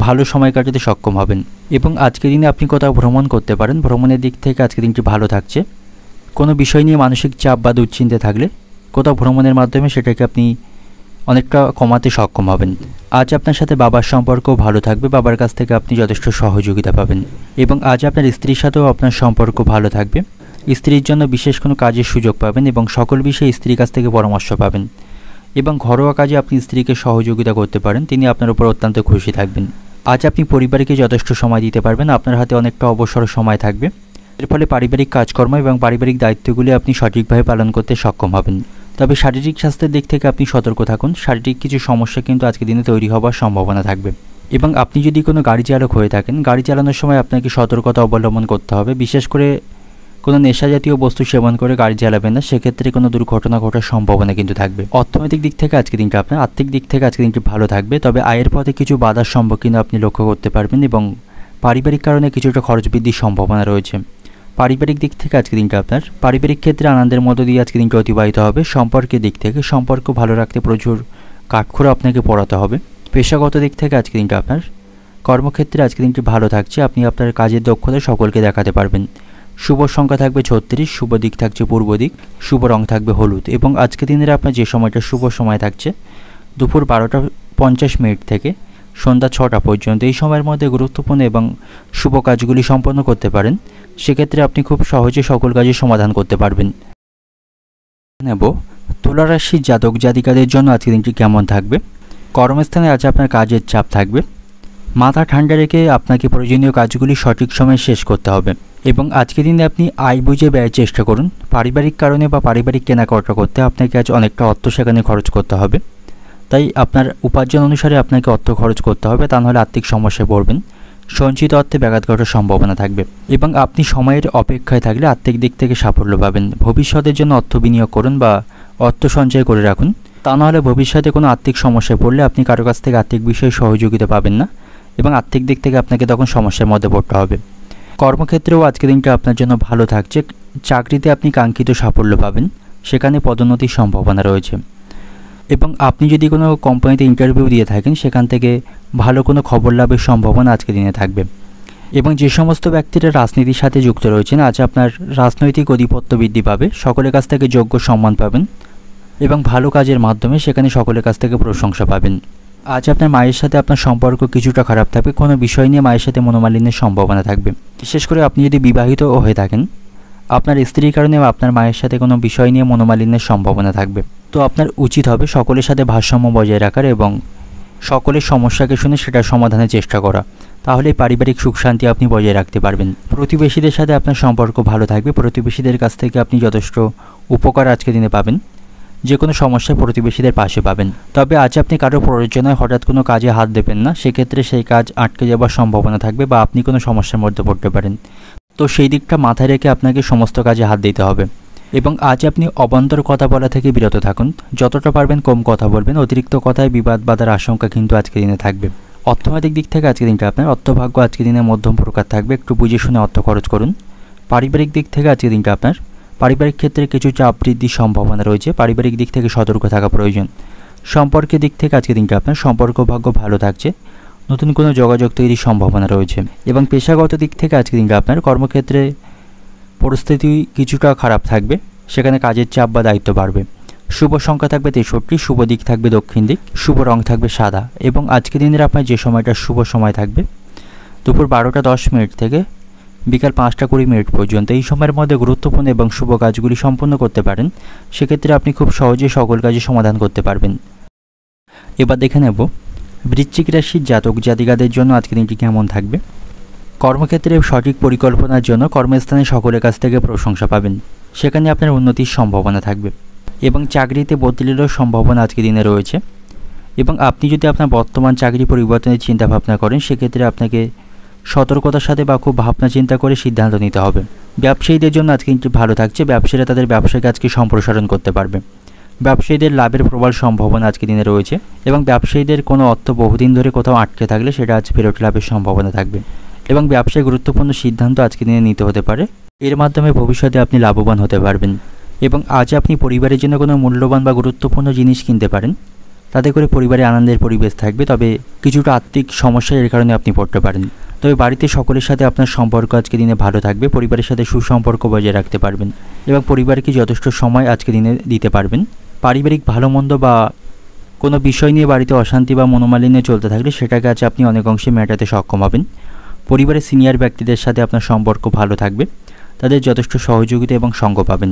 ভালো সময় কাটাতে সক্ষম হবেন। এবং আজকের দিনে আপনি কোথাও ভ্রমণ করতে পারেন, ভ্রমণের দিক থেকে আজকের দিনটি ভালো থাকছে। কোনো বিষয় নিয়ে মানসিক চাপ বা দুশ্চিন্তা থাকলে কোথাও ভ্রমণের মাধ্যমে সেটাকে আপনি অনেকটা কমাতে সক্ষম হবেন। আজ আপনার সাথে বাবার সম্পর্কও ভালো থাকবে, বাবার কাছ থেকে আপনি যথেষ্ট সহযোগিতা পাবেন। এবং আজ আপনার স্ত্রীর সাথেও আপনার সম্পর্ক ভালো থাকবে, স্ত্রীর জন্য বিশেষ কোনো কাজের সুযোগ পাবেন এবং সকল বিষয়ে স্ত্রীর কাছ থেকে পরামর্শ পাবেন। এবং ঘরোয়া কাজে আপনি স্ত্রীকে সহযোগিতা করতে পারেন, তিনি আপনার উপর অত্যন্ত খুশি থাকবেন। আজ আপনি পরিবারকে যথেষ্ট সময় দিতে পারবেন, আপনার হাতে অনেকটা অবসর সময় থাকবে, এর ফলে পারিবারিক কাজকর্ম এবং পারিবারিক দায়িত্বগুলি আপনি সঠিকভাবে পালন করতে সক্ষম হবেন। তবে শারীরিক স্বাস্থ্যের দিক থেকে আপনি সতর্ক থাকুন, শারীরিক কিছু সমস্যা কিন্তু আজকের দিনে তৈরি হওয়ার সম্ভাবনা থাকবে। এবং আপনি যদি কোনো গাড়ি চালক হয়ে থাকেন, গাড়ি চালানোর সময় আপনাকে সতর্কতা অবলম্বন করতে হবে, বিশেষ করে কোনো নেশা জাতীয় বস্তু সেবন করে গাড়ি চালাবেন না, সেক্ষেত্রে কোনো দুর্ঘটনা ঘটার সম্ভাবনা কিন্তু থাকবে। অর্থনৈতিক দিক থেকে আজকের দিনটা আপনার আর্থিক দিক থেকে আজকের দিনটি ভালো থাকবে, তবে আয়ের পথে কিছু বাধার সম্মুখীন আপনি লক্ষ্য করতে পারবেন এবং পারিবারিক কারণে কিছুটা খরচ বৃদ্ধির সম্ভাবনা রয়েছে। পারিবারিক দিক থেকে আজকের দিনটা আপনার পারিবারিক ক্ষেত্রে আনন্দের মধ্য দিয়ে আজকের দিনটা অতিবাহিত হবে। সম্পর্কের দিক থেকে সম্পর্ক ভালো রাখতে প্রচুর কাঠখড় আপনাকে পড়াতে হবে। পেশাগত দিক থেকে আজকের দিনটা আপনার কর্মক্ষেত্রে আজকের দিনটি ভালো থাকছে, আপনি আপনার কাজের দক্ষতা সকলকে দেখাতে পারবেন। শুভ সংখ্যা থাকবে 36, শুভ দিক থাকছে পূর্ব দিক, শুভ রং থাকবে হলুদ। এবং আজকের দিনের আপনার যে সময়টা শুভ সময় থাকছে দুপুর 12:50 থেকে সন্ধ্যা 6টা পর্যন্ত, এই সময়ের মধ্যে গুরুত্বপূর্ণ এবং শুভ কাজগুলি সম্পন্ন করতে পারেন, সেক্ষেত্রে আপনি খুব সহজে সকল কাজের সমাধান করতে পারবেন। নেব তুলা রাশির জাতক জাতিকাদের জন্য আজকের দিনটি কেমন থাকবে। কর্মস্থানে আজ আপনার কাজের চাপ থাকবে, মাথা ঠান্ডা রেখে আপনাকে প্রয়োজনীয় কাজগুলি সঠিক সময়ে শেষ করতে হবে। এবং আজকের দিনে আপনি আয় বুঝে ব্যয়ের চেষ্টা করুন, পারিবারিক কারণে বা পারিবারিক কেনাকাটা করতে আপনাকে আজ অনেকটা অর্থ সেখানে খরচ করতে হবে, তাই আপনার উপার্জন অনুসারে আপনাকে অর্থ খরচ করতে হবে, তা নাহলে আর্থিক সমস্যায় পড়বেন। সঞ্চিত অর্থে ব্যাঘাত ঘটার সম্ভাবনা থাকবে এবং আপনি সময়ের অপেক্ষায় থাকলে আর্থিক দিক থেকে সাফল্য পাবেন। ভবিষ্যতের জন্য অর্থ বিনিয়োগ করুন বা অর্থ সঞ্চয় করে রাখুন, তা নাহলে ভবিষ্যতে কোনো আর্থিক সমস্যায় পড়লে আপনি কারো কাছ থেকে আর্থিক বিষয়ে সহযোগিতা পাবেন না এবং আর্থিক দিক থেকে আপনাকে তখন সমস্যার মধ্যে পড়তে হবে। কর্মক্ষেত্রেও আজকের দিনটা আপনার জন্য ভালো থাকছে। চাকরিতে আপনি কাঙ্ক্ষিত সাফল্য পাবেন, সেখানে পদোন্নতির সম্ভাবনা রয়েছে এবং আপনি যদি কোনো কোম্পানিতে ইন্টারভিউ দিয়ে থাকেন সেখান থেকে ভালো কোনো খবর লাভের সম্ভাবনা আজকের দিনে থাকবে। এবং যে সমস্ত ব্যক্তিরা রাজনীতির সাথে যুক্ত রয়েছেন, আজ আপনার রাজনৈতিক আধিপত্য বৃদ্ধি পাবে, সকলের কাছ থেকে যোগ্য সম্মান পাবেন এবং ভালো কাজের মাধ্যমে সেখানে সকলের কাছ থেকে প্রশংসা পাবেন। আজ আপনার মায়ের সাথে আপনার সম্পর্ক কিছুটা খারাপ থাকবে, কোনো বিষয় নিয়ে মায়ের সাথে মনোমালিন্যের সম্ভাবনা থাকবে। বিশেষ করে আপনি যদি বিবাহিত হয়ে থাকেন, আপনার স্ত্রীর কারণে আপনার মায়ের সাথে কোনো বিষয় নিয়ে মনোমালিন্যের সম্ভাবনা থাকবে। তো আপনার উচিত হবে সকলের সাথে ভারসাম্য বজায় রাখার এবং সকলের সমস্যাকে শুনে সেটার সমাধানের চেষ্টা করা, তাহলে পারিবারিক সুখ শান্তি আপনি বজায় রাখতে পারবেন। প্রতিবেশীদের সাথে আপনার সম্পর্ক ভালো থাকবে, প্রতিবেশীদের কাছ থেকে আপনি যথেষ্ট উপকার আজকের দিনে পাবেন, যে কোনো সমস্যায় প্রতিবেশীদের পাশে পাবেন। তবে আজ আপনি কারো প্রয়োজনে হঠাৎ কোনো কাজে হাত দেবেন না, সেক্ষেত্রে সেই কাজ আটকে যাওয়ার সম্ভাবনা থাকবে বা আপনি কোনো সমস্যার মধ্যে পড়তে পারেন। তো সেই দিকটা মাথায় রেখে আপনাকে সমস্ত কাজে হাত দিতে হবে। এবং আজ আপনি অবান্তর কথা বলা থেকে বিরত থাকুন, যতটা পারবেন কম কথা বলবেন। অতিরিক্ত কথায় বিবাদ বাঁধার আশঙ্কা কিন্তু আজকের দিনে থাকবে। অর্থনৈতিক দিক থেকে আজকের দিনটা আপনার অর্থভাগ্য আজকের দিনে মধ্যম প্রকার থাকবে, একটু বুঝে শুনে অর্থ খরচ করুন। পারিবারিক দিক থেকে আজকের দিনটা আপনার পারিবারিক ক্ষেত্রে কিছু চাপ বৃদ্ধির সম্ভাবনা রয়েছে, পারিবারিক দিক থেকে সতর্ক থাকা প্রয়োজন। সম্পর্কের দিক থেকে আজকের দিনটা আপনার সম্পর্ক ভাগ্য ভালো থাকছে, নতুন কোনো যোগাযোগ তৈরির সম্ভাবনা রয়েছে। এবং পেশাগত দিক থেকে আজকের দিনটা আপনার কর্মক্ষেত্রে পরিস্থিতি কিছুটা খারাপ থাকবে, সেখানে কাজের চাপ বা দায়িত্ব বাড়বে। শুভ সংখ্যা থাকবে 63, শুভ দিক থাকবে দক্ষিণ দিক, শুভ রং থাকবে সাদা। এবং আজকের দিনের আপনার যে সময়টা শুভ সময় থাকবে দুপুর 12টা 10 মিনিট থেকে বিকাল 5টা 20 মিনিট পর্যন্ত, এই সময়ের মধ্যে গুরুত্বপূর্ণ এবং শুভ কাজগুলি সম্পন্ন করতে পারেন, সেক্ষেত্রে আপনি খুব সহজেই সকল কাজের সমাধান করতে পারবেন। এবার দেখে নেব বৃশ্চিক রাশির জাতক জাতিকাদের জন্য আজকের দিনটি কেমন থাকবে। কর্মক্ষেত্রে সঠিক পরিকল্পনার জন্য কর্মস্থানে সকলের কাছ থেকে প্রশংসা পাবেন, সেখানে আপনার উন্নতির সম্ভাবনা থাকবে এবং চাকরিতে বদলিরও সম্ভাবনা আজকের দিনে রয়েছে। এবং আপনি যদি আপনার বর্তমান চাকরি পরিবর্তনের চিন্তাভাবনা করেন, সেক্ষেত্রে আপনাকে সতর্কতার সাথে বা খুব ভাবনা চিন্তা করে সিদ্ধান্ত নিতে হবে। ব্যবসায়ীদের জন্য আজকে কিন্তু ভালো থাকছে, ব্যবসায়ীরা তাদের ব্যবসাকে আজকে সম্প্রসারণ করতে পারবে। ব্যবসায়ীদের লাভের প্রবল সম্ভাবনা আজকের দিনে রয়েছে এবং ব্যবসায়ীদের কোনো অর্থ বহুদিন ধরে কোথাও আটকে থাকলে সেটা আজ ফেরত লাভের সম্ভাবনা থাকবে এবং ব্যবসায় গুরুত্বপূর্ণ সিদ্ধান্ত আজকের দিনে নিতে হতে পারে, এর মাধ্যমে ভবিষ্যতে আপনি লাভবান হতে পারবেন। এবং আজ আপনি পরিবারের জন্য কোনো মূল্যবান বা গুরুত্বপূর্ণ জিনিস কিনতে পারেন, তাতে করে পরিবারে আনন্দের পরিবেশ থাকবে। তবে কিছুটা আর্থিক সমস্যা এর কারণে আপনি পড়তে পারেন। তবে বাড়িতে সকলের সাথে আপনার সম্পর্ক আজকের দিনে ভালো থাকবে, পরিবারের সাথে সুসম্পর্ক বজায় রাখতে পারবেন এবং পরিবারকে যথেষ্ট সময় আজকের দিনে দিতে পারবেন। পারিবারিক ভালো মন্দ বা কোনো বিষয় নিয়ে বাড়িতে অশান্তি বা মনোমালিন্য চলতে থাকলে সেটাকে আজ আপনি অনেক অংশে মেটাতে সক্ষম হবেন। পরিবারের সিনিয়র ব্যক্তিদের সাথে আপনার সম্পর্ক ভালো থাকবে, তাদের যথেষ্ট সহযোগিতা এবং সঙ্গ পাবেন।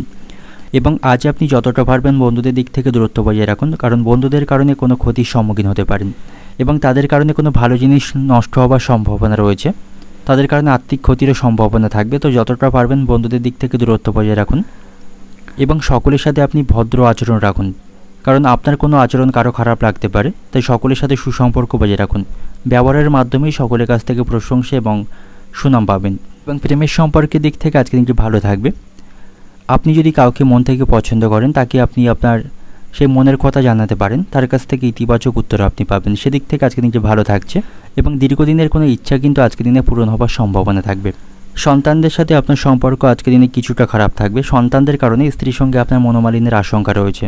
এবং আজ আপনি যতটা পারবেন বন্ধুদের দিক থেকে দূরত্ব বজায় রাখুন, কারণ বন্ধুদের কারণে কোনো ক্ষতির সম্মুখীন হতে পারেন এবং তাদের কারণে কোনো ভালো জিনিস নষ্ট হওয়ার সম্ভাবনা রয়েছে, তাদের কারণে আর্থিক ক্ষতিরও সম্ভাবনা থাকবে। তো যতটা পারবেন বন্ধুদের দিক থেকে দূরত্ব বজায় রাখুন এবং সকলের সাথে আপনি ভদ্র আচরণ রাখুন, কারণ আপনার কোনো আচরণ কারো খারাপ লাগতে পারে, তাই সকলের সাথে সুসম্পর্ক বজায় রাখুন। ব্যবহারের মাধ্যমেই সকলের কাছ থেকে প্রশংসা এবং সুনাম পাবেন। এবং প্রেমের সম্পর্কের দিক থেকে আজকে দিনটি ভালো থাকবে। আপনি যদি কাউকে মন থেকে পছন্দ করেন, তাকে আপনি আপনার সেই মনের কথা জানাতে পারেন, তার কাছ থেকে ইতিবাচক উত্তর আপনি পাবেন, সেদিক থেকে আজকে দিনটি ভালো থাকছে এবং দীর্ঘদিনের কোনো ইচ্ছা কিন্তু আজকে দিনে পূরণ হওয়ার সম্ভাবনা থাকবে। সন্তানদের সাথে আপনার সম্পর্ক আজকে দিনে কিছুটা খারাপ থাকবে, সন্তানদের কারণে স্ত্রীর সঙ্গে আপনার মনোমালিন্যের আশঙ্কা রয়েছে,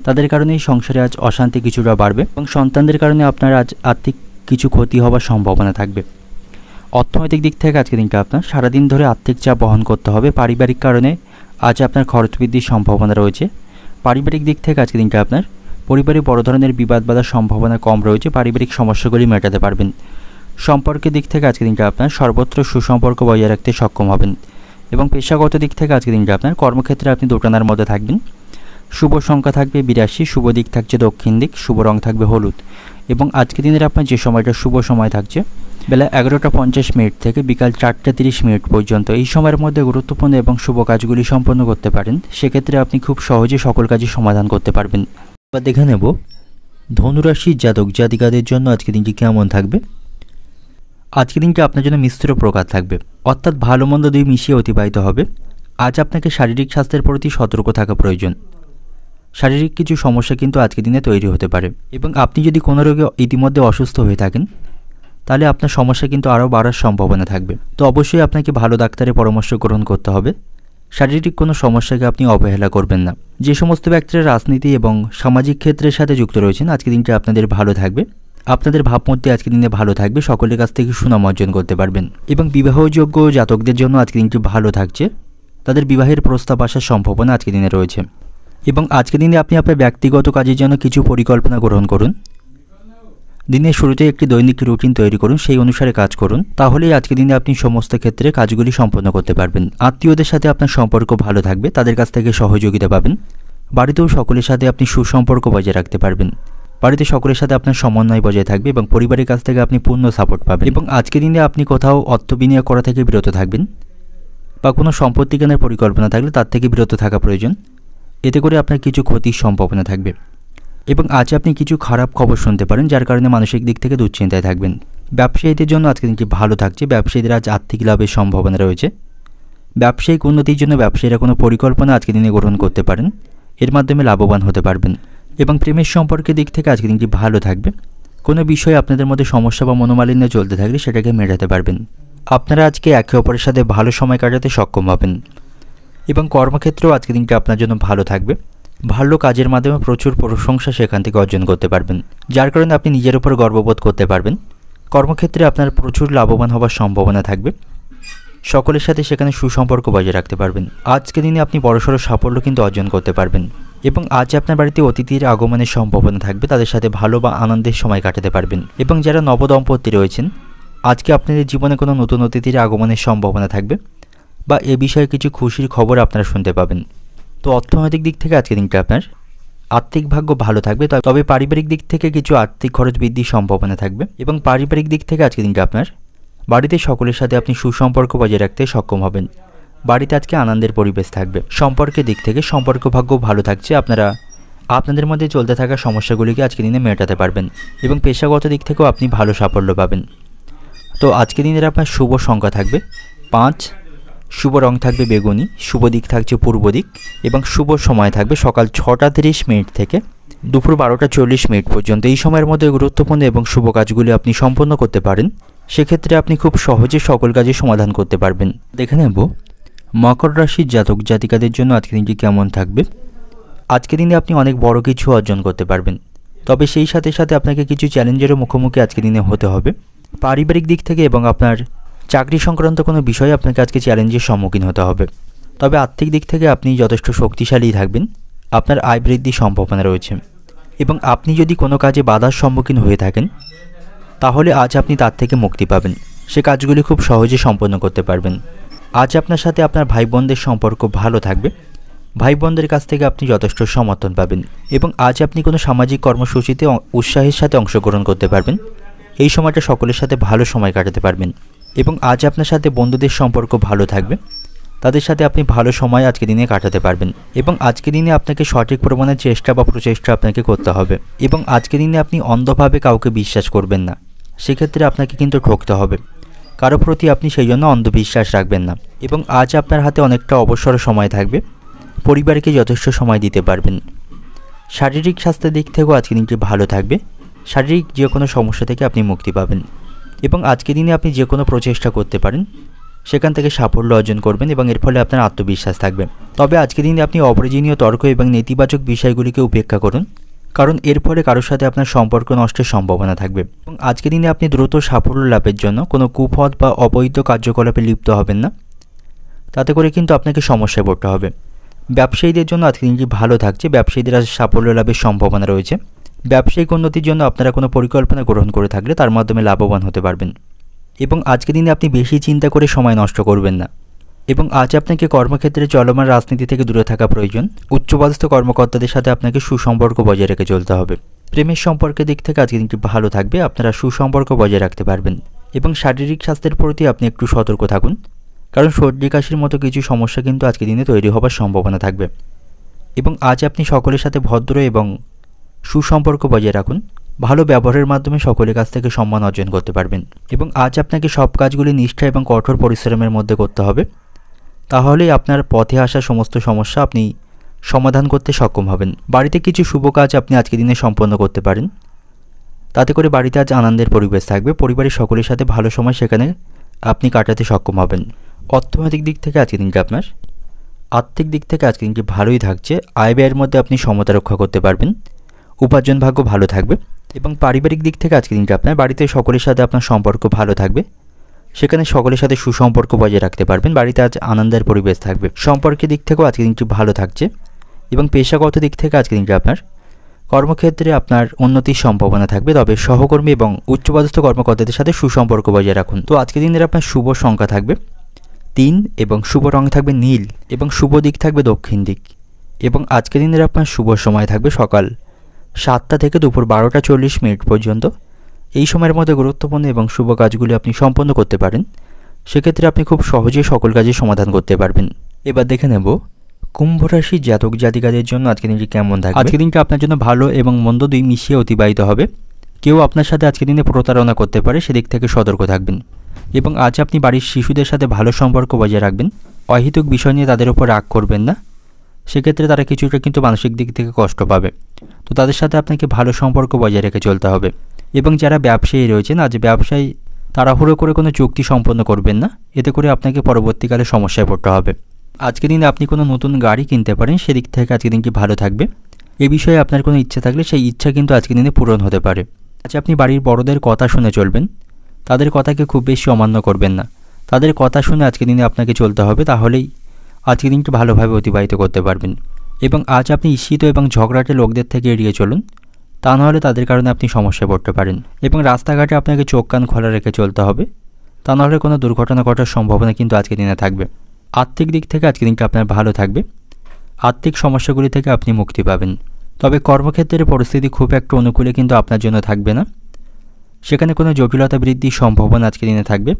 তাদের কারণেই সংসারে আজ অশান্তি কিছুটা বাড়বে এবং সন্তানদের কারণে আপনার আজ আর্থিক কিছু ক্ষতি হওয়ার সম্ভাবনা থাকবে। অর্থনৈতিক দিক থেকে আজকে দিনটা আপনার সারাদিন ধরে আর্থিক চাপ বহন করতে হবে, পারিবারিক কারণে আজ আপনার খরচ বৃদ্ধির সম্ভাবনা রয়েছে। পারিবারিক দিক থেকে আজকে দিনটা আপনার পরিবারে বড় ধরনের বিবাদ বাঁধার সম্ভাবনা কম রয়েছে, পারিবারিক সমস্যাগুলি মেটাতে পারবেন। সম্পর্কের দিক থেকে আজকে দিনটা আপনার সর্বত্র সুসম্পর্ক বজায় রাখতে সক্ষম হবেন এবং পেশাগত দিক থেকে আজকে দিনটা আপনার কর্মক্ষেত্রে আপনি দোটানার মধ্যে থাকবেন। শুভ সংখ্যা থাকবে 82, শুভ দিক থাকছে দক্ষিণ দিক, শুভ রং থাকবে হলুদ। এবং আজকে দিনের আপনার যে সময়টা শুভ সময় থাকছে বেলা 11টা 50 মিনিট থেকে বিকাল 4টা 30 মিনিট পর্যন্ত, এই সময়ের মধ্যে গুরুত্বপূর্ণ এবং শুভ কাজগুলি সম্পন্ন করতে পারেন, সেক্ষেত্রে আপনি খুব সহজে সকল কাজই সমাধান করতে পারবেন। এবার দেখে নেব ধনুরাশির জাতক জাতিকাদের জন্য আজকে দিনটি কেমন থাকবে? আজকে দিনটি আপনার জন্য মিশ্র প্রকার থাকবে, অর্থাৎ ভালো মন্দ দুই মিশিয়ে অতিবাহিত হবে। আজ আপনাকে শারীরিক স্বাস্থ্যের প্রতি সতর্ক থাকা প্রয়োজন। শারীরিক কিছু সমস্যা কিন্তু আজকে দিনে তৈরি হতে পারে, এবং আপনি যদি কোনো রোগে ইতিমধ্যে অসুস্থ হয়ে থাকেন তাহলে আপনার সমস্যা কিন্তু আরও বাড়ার সম্ভাবনা থাকবে। তো অবশ্যই আপনাকে ভালো ডাক্তারের পরামর্শ গ্রহণ করতে হবে। শারীরিক কোনো সমস্যাকে আপনি অবহেলা করবেন না। যে সমস্ত ব্যক্তিরা রাজনীতি এবং সামাজিক ক্ষেত্রের সাথে যুক্ত রয়েছেন, আজকে দিনটি আপনাদের ভালো থাকবে। আপনাদের ভাবমূর্তি আজকে দিনে ভালো থাকবে, সকলের কাছ থেকে সুনাম অর্জন করতে পারবেন। এবং বিবাহযোগ্য জাতকদের জন্য আজকে দিনটি ভালো থাকছে, তাদের বিবাহের প্রস্তাব আসার সম্ভাবনা আজকে দিনে রয়েছে। এবং আজকে দিনে আপনি আপনার ব্যক্তিগত কাজের জন্য কিছু পরিকল্পনা গ্রহণ করুন। দিনের শুরুতে একটি দৈনিক রুটিন তৈরি করুন, সেই অনুসারে কাজ করুন, তাহলেই আজকে দিনে আপনি সমস্ত ক্ষেত্রে কাজগুলি সম্পন্ন করতে পারবেন। আত্মীয়দের সাথে আপনার সম্পর্ক ভালো থাকবে, তাদের কাছ থেকে সহযোগিতা পাবেন। বাড়িতেও সকলের সাথে আপনি সুসম্পর্ক বজায় রাখতে পারবেন। বাড়িতে সকলের সাথে আপনার সমন্বয় বজায় থাকবে এবং পরিবারের কাছ থেকে আপনি পূর্ণ সাপোর্ট পাবেন। এবং আজকে দিনে আপনি কোথাও অর্থ বিনিয়োগ করা থেকে বিরত থাকবেন, বা কোনো সম্পত্তি কেনার পরিকল্পনা থাকলে তার থেকে বিরত থাকা প্রয়োজন। এতে করে আপনার কিছু ক্ষতির সম্ভাবনা থাকবে। এবং আজ আপনি কিছু খারাপ খবর শুনতে পারেন, যার কারণে মানসিক দিক থেকে দুশ্চিন্তায় থাকবেন। ব্যবসায়ীদের জন্য আজকে দিনটি ভালো থাকছে, ব্যবসায়ীদের আজ আর্থিক লাভের সম্ভাবনা রয়েছে। ব্যবসায়িক উন্নতির জন্য ব্যবসায়ীরা কোনো পরিকল্পনা আজকে দিনে গ্রহণ করতে পারেন, এর মাধ্যমে লাভবান হতে পারবেন। এবং প্রেমের সম্পর্কের দিক থেকে আজকে দিনটি ভালো থাকবে। কোনো বিষয়ে আপনাদের মধ্যে সমস্যা বা মনোমালিন্য চলতে থাকলে সেটাকে মেটাতে পারবেন। আপনারা আজকে একে অপরের সাথে ভালো সময় কাটাতে সক্ষম হবেন। এবং কর্মক্ষেত্রেও আজকে দিনটি আপনার জন্য ভালো থাকবে। ভালো কাজের মাধ্যমে প্রচুর প্রশংসা সেখান থেকে অর্জন করতে পারবেন, যার কারণে আপনি নিজের উপর গর্ববোধ করতে পারবেন। কর্মক্ষেত্রে আপনার প্রচুর লাভবান হওয়ার সম্ভাবনা থাকবে, সকলের সাথে সেখানে সুসম্পর্ক বজায় রাখতে পারবেন। আজকে দিনে আপনি বড়সড় সাফল্য কিন্তু অর্জন করতে পারবেন। এবং আজ আপনার বাড়িতে অতিথির আগমনের সম্ভাবনা থাকবে, তাদের সাথে ভালো বা আনন্দের সময় কাটাতে পারবেন। এবং যারা নবদম্পতি রয়েছেন, আজকে আপনাদের জীবনে কোনো নতুন অতিথির আগমনের সম্ভাবনা থাকবে, বা এ বিষয়ে কিছু খুশির খবর আপনারা শুনতে পাবেন। তো অর্থনৈতিক দিক থেকে আজকে দিনটা আপনার আর্থিক ভাগ্য ভালো থাকবে, তবে পারিবারিক দিক থেকে কিছু আর্থিক খরচ বৃদ্ধির সম্ভাবনা থাকবে। এবং পারিবারিক দিক থেকে আজকে দিনটা আপনার বাড়িতে সকলের সাথে আপনি সুসম্পর্ক বজায় রাখতে সক্ষম হবেন। বাড়িতে আজকে আনন্দের পরিবেশ থাকবে। সম্পর্কের দিক থেকে সম্পর্ক ভাগ্য ভালো থাকছে, আপনারা আপনাদের মধ্যে চলতে থাকা সমস্যাগুলিকে আজকে দিনে মেটাতে পারবেন। এবং পেশাগত দিক থেকেও আপনি ভালো সাফল্য পাবেন। তো আজকে দিনের আপনার শুভ সংখ্যা থাকবে 5, শুভ রং থাকবে বেগুনি, শুভ দিক থাকছে পূর্ব দিক, এবং শুভ সময় থাকবে সকাল 6টা 30 মিনিট থেকে দুপুর 12টা 40 মিনিট পর্যন্ত। এই সময়ের মধ্যে গুরুত্বপূর্ণ এবং শুভ কাজগুলি আপনি সম্পন্ন করতে পারেন, সেক্ষেত্রে আপনি খুব সহজে সকল কাজের সমাধান করতে পারবেন। দেখে নেব মকর রাশির জাতক জাতিকাদের জন্য আজকে দিনটি কেমন থাকবে। আজকে দিনে আপনি অনেক বড় কিছু অর্জন করতে পারবেন, তবে সেই সাথে সাথে আপনাকে কিছু চ্যালেঞ্জেরও মুখোমুখি আজকে দিনে হতে হবে। পারিবারিক দিক থেকে এবং আপনার চাকরি সংক্রান্ত কোনো বিষয়ে আপনাকে আজকে চ্যালেঞ্জের সম্মুখীন হতে হবে। তবে আর্থিক দিক থেকে আপনি যথেষ্ট শক্তিশালী থাকবেন, আপনার আয় বৃদ্ধির সম্ভাবনা রয়েছে। এবং আপনি যদি কোনো কাজে বাধার সম্মুখীন হয়ে থাকেন, তাহলে আজ আপনি তার থেকে মুক্তি পাবেন, সে কাজগুলি খুব সহজে সম্পন্ন করতে পারবেন। আজ আপনার সাথে আপনার ভাই বোনদের সম্পর্ক ভালো থাকবে, ভাই বোনদের কাছ থেকে আপনি যথেষ্ট সমর্থন পাবেন। এবং আজ আপনি কোনো সামাজিক কর্মসূচিতে উৎসাহের সাথে অংশগ্রহণ করতে পারবেন, এই সময়টা সকলের সাথে ভালো সময় কাটাতে পারবেন। এবং আজ আপনার সাথে বন্ধুদের সম্পর্ক ভালো থাকবে, তাদের সাথে আপনি ভালো সময় আজকে দিনে কাটাতে পারবেন। এবং আজকে দিনে আপনাকে সঠিক প্রমাণের চেষ্টা বা প্রচেষ্টা আপনাকে করতে হবে। এবং আজকে দিনে আপনি অন্ধভাবে কাউকে বিশ্বাস করবেন না, সেক্ষেত্রে আপনাকে কিন্তু ঠকতে হবে। কারো প্রতি আপনি সেই জন্য অন্ধবিশ্বাস রাখবেন না। এবং আজ আপনার হাতে অনেকটা অবসর সময় থাকবে, পরিবারকে যথেষ্ট সময় দিতে পারবেন। শারীরিক স্বাস্থ্যের দিক থেকেও আজকে দিনটি ভালো থাকবে, শারীরিক যে কোনো সমস্যা থেকে আপনি মুক্তি পাবেন। এবং আজকে দিনে আপনি যে কোনো প্রচেষ্টা করতে পারেন, সেখান থেকে সাফল্য অর্জন করবেন এবং এর ফলে আপনার আত্মবিশ্বাস থাকবে। তবে আজকে দিনে আপনি অপ্রয়োজনীয় তর্ক এবং নেতিবাচক বিষয়গুলিকে উপেক্ষা করুন, কারণ এর ফলে কারোর সাথে আপনার সম্পর্ক নষ্টের সম্ভাবনা থাকবে। এবং আজকে দিনে আপনি দ্রুত সাফল্য লাভের জন্য কোনো কুপথ বা অবৈধ কার্যকলাপে লিপ্ত হবেন না, তাতে করে কিন্তু আপনাকে সমস্যায় পড়তে হবে। ব্যবসায়ীদের জন্য আজকে দিনটি ভালো থাকছে, ব্যবসায়ীদের আজ সাফল্য লাভের সম্ভাবনা রয়েছে। ব্যবসায়িক উন্নতির জন্য আপনারা কোনো পরিকল্পনা গ্রহণ করে থাকলে তার মাধ্যমে লাভবান হতে পারবেন। এবং আজকে দিনে আপনি বেশি চিন্তা করে সময় নষ্ট করবেন না। এবং আজ আপনাকে কর্মক্ষেত্রে চলমান রাজনীতি থেকে দূরে থাকা প্রয়োজন। উচ্চপদস্থ কর্মকর্তাদের সাথে আপনাকে সুসম্পর্ক বজায় রেখে চলতে হবে। প্রেমের সম্পর্কের দিক থেকে আজকে দিনটি ভালো থাকবে, আপনারা সুসম্পর্ক বজায় রাখতে পারবেন। এবং শারীরিক স্বাস্থ্যের প্রতি আপনি একটু সতর্ক থাকুন, কারণ সর্দি কাশির মতো কিছু সমস্যা কিন্তু আজকে দিনে তৈরি হওয়ার সম্ভাবনা থাকবে। এবং আজ আপনি সকলের সাথে ভদ্র এবং সুসম্পর্ক বজায় রাখুন। ভালো ব্যবহারের মাধ্যমে সকলের কাছ থেকে সম্মান অর্জন করতে পারবেন। এবং আজ আপনাকে সব কাজগুলি নিষ্ঠা এবং কঠোর পরিশ্রমের মধ্যে করতে হবে। তাহলেই আপনার পথে আসা সমস্ত সমস্যা আপনি সমাধান করতে সক্ষম হবেন। বাড়িতে কিছু শুভ কাজ আপনি আজকের দিনে সম্পন্ন করতে পারেন। তাতে করে বাড়িতে আজ আনন্দের পরিবেশ থাকবে। পরিবারের সকলের সাথে ভালো সময় সেখানে আপনি কাটাতে সক্ষম হবেন। অর্থনৈতিক দিক থেকে আজকের দিনটি আপনার আর্থিক দিক থেকে আজকের দিনটি ভালোই থাকছে। আয় ব্যয়ের মধ্যে আপনি সমতা রক্ষা করতে পারবেন। উপার্জন ভাগ্য ভালো থাকবে। এবং পারিবারিক দিক থেকে আজকের দিনটি আপনার বাড়িতে সকলের সাথে আপনার সম্পর্ক ভালো থাকবে। সেখানে সকলের সাথে সুসম্পর্ক বজায় রাখতে পারবেন। বাড়িতে আজ আনন্দের পরিবেশ থাকবে। সম্পর্কের দিক থেকেও আজকের দিনটি ভালো থাকছে। এবং পেশাগত দিক থেকে আজকের দিনটি আপনার কর্মক্ষেত্রে আপনার উন্নতির সম্ভাবনা থাকবে। তবে সহকর্মী এবং উচ্চপদস্থ কর্মকর্তাদের সাথে সুসম্পর্ক বজায় রাখুন। তো আজকের দিনের আপনার শুভ সংখ্যা থাকবে 3 এবং শুভ রং থাকবে নীল এবং শুভ দিক থাকবে দক্ষিণ দিক। এবং আজকের দিনের আপনার শুভ সময় থাকবে সকাল 7টা থেকে দুপুর 12টা 40 মিনিট পর্যন্ত। এই সময়ের মধ্যে গুরুত্বপূর্ণ এবং শুভ কাজগুলি আপনি সম্পন্ন করতে পারেন। সেক্ষেত্রে আপনি খুব সহজেই সকল কাজের সমাধান করতে পারবেন। এবার দেখে নেব কুম্ভ রাশির জাতক জাতিকাদের জন্য আজকের দিনটি কেমন থাকবে। আজকের দিনটা আপনার জন্য ভালো এবং মন্দ দুই মিশিয়ে অতিবাহিত হবে। কেউ আপনার সাথে আজকের দিনে প্রতারণা করতে পারে, সেদিক থেকে সতর্ক থাকবেন। এবং আজ আপনি বাড়ির শিশুদের সাথে ভালো সম্পর্ক বজায় রাখবেন। অহেতুক বিষয় নিয়ে তাদের উপর রাগ করবেন না। সেক্ষেত্রে তারা কিছুটা কিন্তু মানসিক দিক থেকে কষ্ট পাবে। তো তাদের সাথে আপনাকে ভালো সম্পর্ক বজায় রেখে চলতে হবে। এবং যারা ব্যবসায়ী রয়েছেন, আজ ব্যবসায়ী তাড়াহুড়ো করে কোনো চুক্তি সম্পন্ন করবেন না। এতে করে আপনাকে পরবর্তীকালে সমস্যায় পড়তে হবে। আজকের দিনে আপনি কোনো নতুন গাড়ি কিনতে পারেন, সেদিক থেকে আজকের দিনটি ভালো থাকবে। এ বিষয়ে আপনার কোনো ইচ্ছা থাকলে সেই ইচ্ছা কিন্তু আজকের দিনে পূরণ হতে পারে। আজ আপনি বাড়ির বড়দের কথা শুনে চলবেন। তাদের কথাকে খুব বেশি অমান্য করবেন না। তাদের কথা শুনে আজকের দিনে আপনাকে চলতে হবে। তাহলেই আজকের দিনটি ভালোভাবে অতিবাহিত করতে পারবেন। এবং আজ আপনি ঈর্ষিত এবং ঝগড়াটে লোকদের থেকে এড়িয়ে চলুন। তা নাহলে তাদের কারণে আপনি সমস্যায় পড়তে পারেন। এবং রাস্তাঘাটে আপনাকে চোখ কান খোলা রেখে চলতে হবে। তা নাহলে কোনো দুর্ঘটনা ঘটার সম্ভাবনা কিন্তু আজকের দিনে থাকবে। আর্থিক দিক থেকে আজকের দিনটা আপনার ভালো থাকবে। আর্থিক সমস্যাগুলি থেকে আপনি মুক্তি পাবেন। তবে কর্মক্ষেত্রের পরিস্থিতি খুব একটা অনুকূলে কিন্তু আপনার জন্য থাকবে না। সেখানে কোনো জটিলতা বৃদ্ধির সম্ভাবনা আজকের দিনে থাকবে।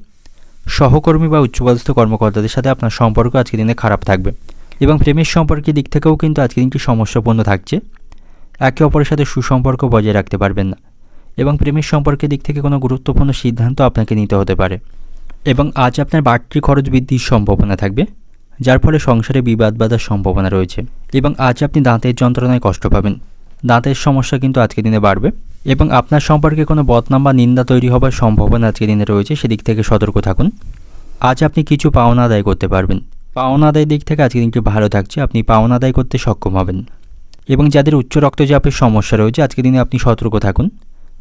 সহকর্মী বা উচ্চপদস্থ কর্মকর্তাদের সাথে আপনার সম্পর্ক আজকের দিনে খারাপ থাকবে। এবং প্রেমের সম্পর্কের দিক থেকেও কিন্তু আজকের দিনটি সমস্যাপূর্ণ থাকছে। একে অপরের সাথে সুসম্পর্ক বজায় রাখতে পারবেন না। এবং প্রেমের সম্পর্কের দিক থেকে কোনো গুরুত্বপূর্ণ সিদ্ধান্ত আপনাকে নিতে হতে পারে। এবং আজ আপনার বাড়তি খরচ বৃদ্ধির সম্ভাবনা থাকবে, যার ফলে সংসারে বিবাদ বাঁধার সম্ভাবনা রয়েছে। এবং আজ আপনি দাঁতের যন্ত্রণায় কষ্ট পাবেন। দাঁতের সমস্যা কিন্তু আজকের দিনে বাড়বে। এবং আপনার সম্পর্কে কোনো বদনাম বা নিন্দা তৈরি হবার সম্ভাবনা আজকের দিনে রয়েছে, সেদিক থেকে সতর্ক থাকুন। আজ আপনি কিছু পাওনা আদায় করতে পারবেন। পাওনা আদায়ের দিক থেকে আজকের দিনটি ভালো থাকছে। আপনি পাওনা আদায় করতে সক্ষম হবেন। এবং যাদের উচ্চ রক্তচাপের সমস্যা রয়েছে, আজকের দিনে আপনি সতর্ক থাকুন।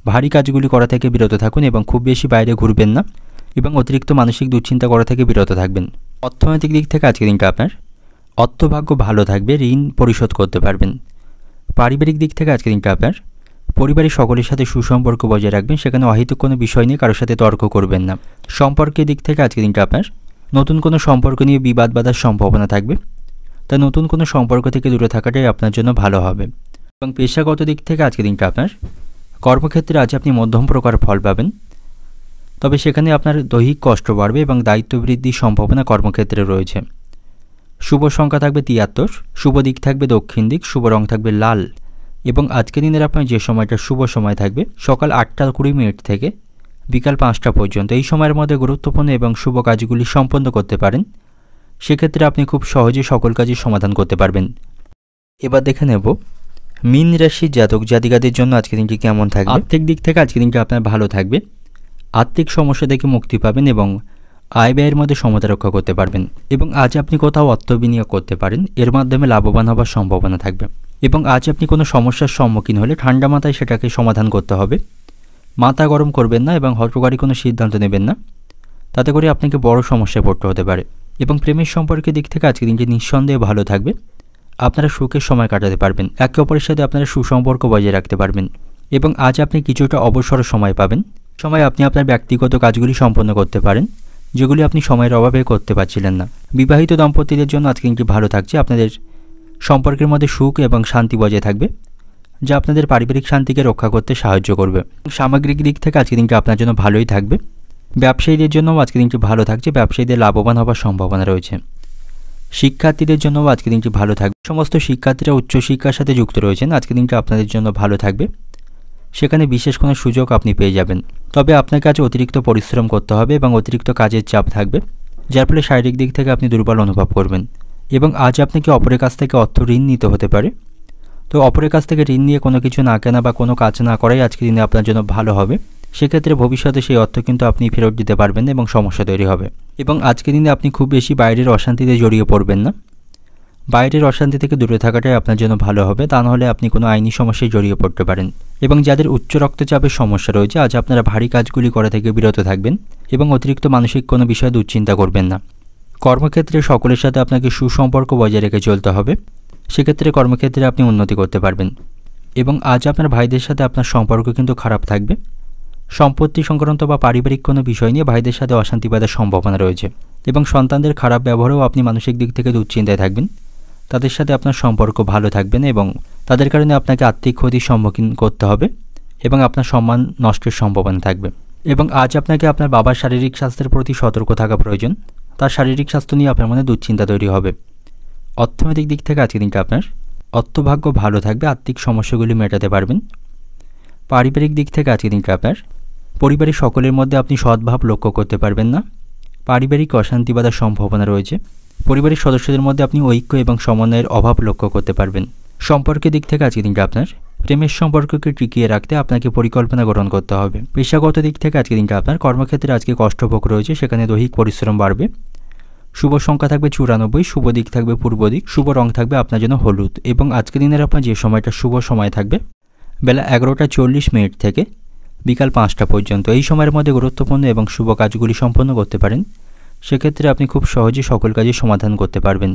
ভারী কাজগুলি করা থেকে বিরত থাকুন এবং খুব বেশি বাইরে ঘুরবেন না। এবং অতিরিক্ত মানসিক দুশ্চিন্তা করা থেকে বিরত থাকবেন। অর্থনৈতিক দিক থেকে আজকের দিনটা আপনার অর্থভাগ্য ভালো থাকবে। ঋণ পরিশোধ করতে পারবেন। পারিবারিক দিক থেকে আজকের দিনটা আপনার পরিবারের সকলের সাথে সুসম্পর্ক বজায় রাখবেন। সেখানে অহেতুক কোনো বিষয় নিয়ে কারোর সাথে তর্ক করবেন না। সম্পর্কের দিক থেকে আজকের দিনটা আপনার নতুন কোনো সম্পর্ক নিয়ে বিবাদ বাঁধার সম্ভাবনা থাকবে। তাই নতুন কোনো সম্পর্ক থেকে দূরে থাকাটাই আপনার জন্য ভালো হবে। এবং পেশাগত দিক থেকে আজকের দিনটা আপনার কর্মক্ষেত্রে আজ আপনি মধ্যম প্রকার ফল পাবেন। তবে সেখানে আপনার দৈহিক কষ্ট বাড়বে এবং দায়িত্ব বৃদ্ধির সম্ভাবনা কর্মক্ষেত্রে রয়েছে। শুভ সংখ্যা থাকবে 73, শুভ দিক থাকবে দক্ষিণ দিক, শুভ রং থাকবে লাল। এবং আজকের দিনের আপনার যে সময়টা শুভ সময় থাকবে সকাল 8টা 20 মিনিট থেকে বিকাল 5টা পর্যন্ত। এই সময়ের মধ্যে গুরুত্বপূর্ণ এবং শুভ কাজগুলি সম্পন্ন করতে পারেন। সেক্ষেত্রে আপনি খুব সহজে সকল কাজের সমাধান করতে পারবেন। এবার দেখে নেব মীন রাশির জাতক জাতিকাদের জন্য আজকের দিনটি কেমন থাকবে। আর্থিক দিক থেকে আজকের দিনটি আপনার ভালো থাকবে। আর্থিক সমস্যা থেকে মুক্তি পাবেন এবং আয় ব্যয়ের মধ্যে সমতা রক্ষা করতে পারবেন। এবং আজ আপনি কোথাও অর্থ বিনিয়োগ করতে পারেন। এর মাধ্যমে লাভবান হবার সম্ভাবনা থাকবে। এবং আজ আপনি কোনো সমস্যার সম্মুখীন হলে ঠান্ডা মাথায় সেটাকে সমাধান করতে হবে। মাথা গরম করবেন না এবং হঠকারী কোনো সিদ্ধান্ত নেবেন না। তাতে করে আপনাকে বড় সমস্যায় পড়তে হতে পারে। এবং প্রেমের সম্পর্কের দিক থেকে আজকের দিনটি নিঃসন্দেহে ভালো থাকবে। আপনারা সুখের সময় কাটাতে পারবেন। একে অপরের সাথে আপনারা সুসম্পর্ক বজায় রাখতে পারবেন। এবং আজ আপনি কিছুটা অবসর সময় পাবেন। সময় আপনি আপনার ব্যক্তিগত কাজগুলি সম্পন্ন করতে পারেন, যেগুলি আপনি সময়ের অভাবে করতে পারছিলেন না। বিবাহিত দম্পতিদের জন্য আজকে দিনটি ভালো থাকছে। আপনাদের সম্পর্কের মধ্যে সুখ এবং শান্তি বজায় থাকবে, যা আপনাদের পারিবারিক শান্তিকে রক্ষা করতে সাহায্য করবে। সামগ্রিক দিক থেকে আজকে দিনটি আপনার জন্য ভালোই থাকবে। ব্যবসায়ীদের জন্যও আজকে দিনটি ভালো থাকছে। ব্যবসায়ীদের লাভবান হওয়ার সম্ভাবনা রয়েছে। শিক্ষার্থীদের জন্য আজকের দিনটি ভালো থাকবে। সমস্ত শিক্ষার্থীরা উচ্চশিক্ষার সাথে যুক্ত রয়েছেন, আজকের দিনটি আপনাদের জন্য ভালো থাকবে। সেখানে বিশেষ কোনো সুযোগ আপনি পেয়ে যাবেন। তবে আপনাকে আজ অতিরিক্ত পরিশ্রম করতে হবে এবং অতিরিক্ত কাজের চাপ থাকবে, যার ফলে শারীরিক দিক থেকে আপনি দুর্বল অনুভব করবেন। এবং আজ আপনাকে অপরের কাছ থেকে অর্থ ঋণ নিতে হতে পারে। তো অপরের কাছ থেকে ঋণ নিয়ে কোনো কিছু না কেনা বা কোনো কাজ না করাই আজকের দিনে আপনার জন্য ভালো হবে। সেক্ষেত্রে ভবিষ্যতে সেই অর্থ কিন্তু আপনি ফেরত দিতে পারবেন এবং সমস্যা তৈরি হবে। এবং আজকের দিনে আপনি খুব বেশি বাইরের অশান্তিতে জড়িয়ে পড়বেন না। বাইরের অশান্তি থেকে দূরে থাকাটাই আপনার জন্য ভালো হবে, তা নাহলে আপনি কোনো আইনি সমস্যায় জড়িয়ে পড়তে পারেন। এবং যাদের উচ্চ রক্তচাপের সমস্যা রয়েছে, আজ আপনারা ভারী কাজগুলি করা থেকে বিরত থাকবেন এবং অতিরিক্ত মানসিক কোনো বিষয়ে দুশ্চিন্তা করবেন না। কর্মক্ষেত্রে সকলের সাথে আপনাকে সুসম্পর্ক বজায় রেখে চলতে হবে। সেক্ষেত্রে কর্মক্ষেত্রে আপনি উন্নতি করতে পারবেন। এবং আজ আপনার ভাইদের সাথে আপনার সম্পর্ক কিন্তু খারাপ থাকবে। সম্পত্তি সংক্রান্ত বা পারিবারিক কোনো বিষয় নিয়ে ভাইদের সাথে অশান্তি বাঁধার সম্ভাবনা রয়েছে। এবং সন্তানদের খারাপ ব্যবহারেও আপনি মানসিক দিক থেকে দুশ্চিন্তায় থাকবেন। তাদের সাথে আপনার সম্পর্ক ভালো থাকবে না এবং তাদের কারণে আপনাকে আর্থিক ক্ষতির সম্মুখীন করতে হবে এবং আপনার সম্মান নষ্টের সম্ভাবনা থাকবে। এবং আজ আপনাকে আপনার বাবার শারীরিক স্বাস্থ্যের প্রতি সতর্ক থাকা প্রয়োজন। তার শারীরিক স্বাস্থ্য নিয়ে আপনার মনে দুশ্চিন্তা তৈরি হবে। অর্থনৈতিক দিক থেকে আজকের দিনটা আপনার অর্থভাগ্য ভালো থাকবে, আর্থিক সমস্যাগুলি মেটাতে পারবেন। পারিবারিক দিক থেকে আজকের দিনটা আপনার পরিবারের সকলের মধ্যে আপনি সদ্ভাব লক্ষ্য করতে পারবেন না। পারিবারিক অশান্তি বাঁধার সম্ভাবনা রয়েছে। পরিবারের সদস্যদের মধ্যে আপনি ঐক্য এবং সমন্বয়ের অভাব লক্ষ্য করতে পারবেন। সম্পর্কের দিক থেকে আজকের দিনটা আপনার প্রেমের সম্পর্ককে টিকিয়ে রাখতে আপনাকে পরিকল্পনা গ্রহণ করতে হবে। পেশাগত দিক থেকে আজকের দিনটা আপনার কর্মক্ষেত্রে আজকে কষ্টভোগ রয়েছে, সেখানে দৈহিক পরিশ্রম বাড়বে। শুভ সংখ্যা থাকবে 94, শুভ দিক থাকবে পূর্ব দিক, শুভ রং থাকবে আপনার জন্য হলুদ। এবং আজকের দিনের আপনার যে সময়টা শুভ সময় থাকবে বেলা 11:40 থেকে বিকাল 5টা পর্যন্ত। এই সময়ের মধ্যে গুরুত্বপূর্ণ এবং শুভ কাজগুলি সম্পন্ন করতে পারেন। সেক্ষেত্রে আপনি খুব সহজে সকল কাজের সমাধান করতে পারবেন।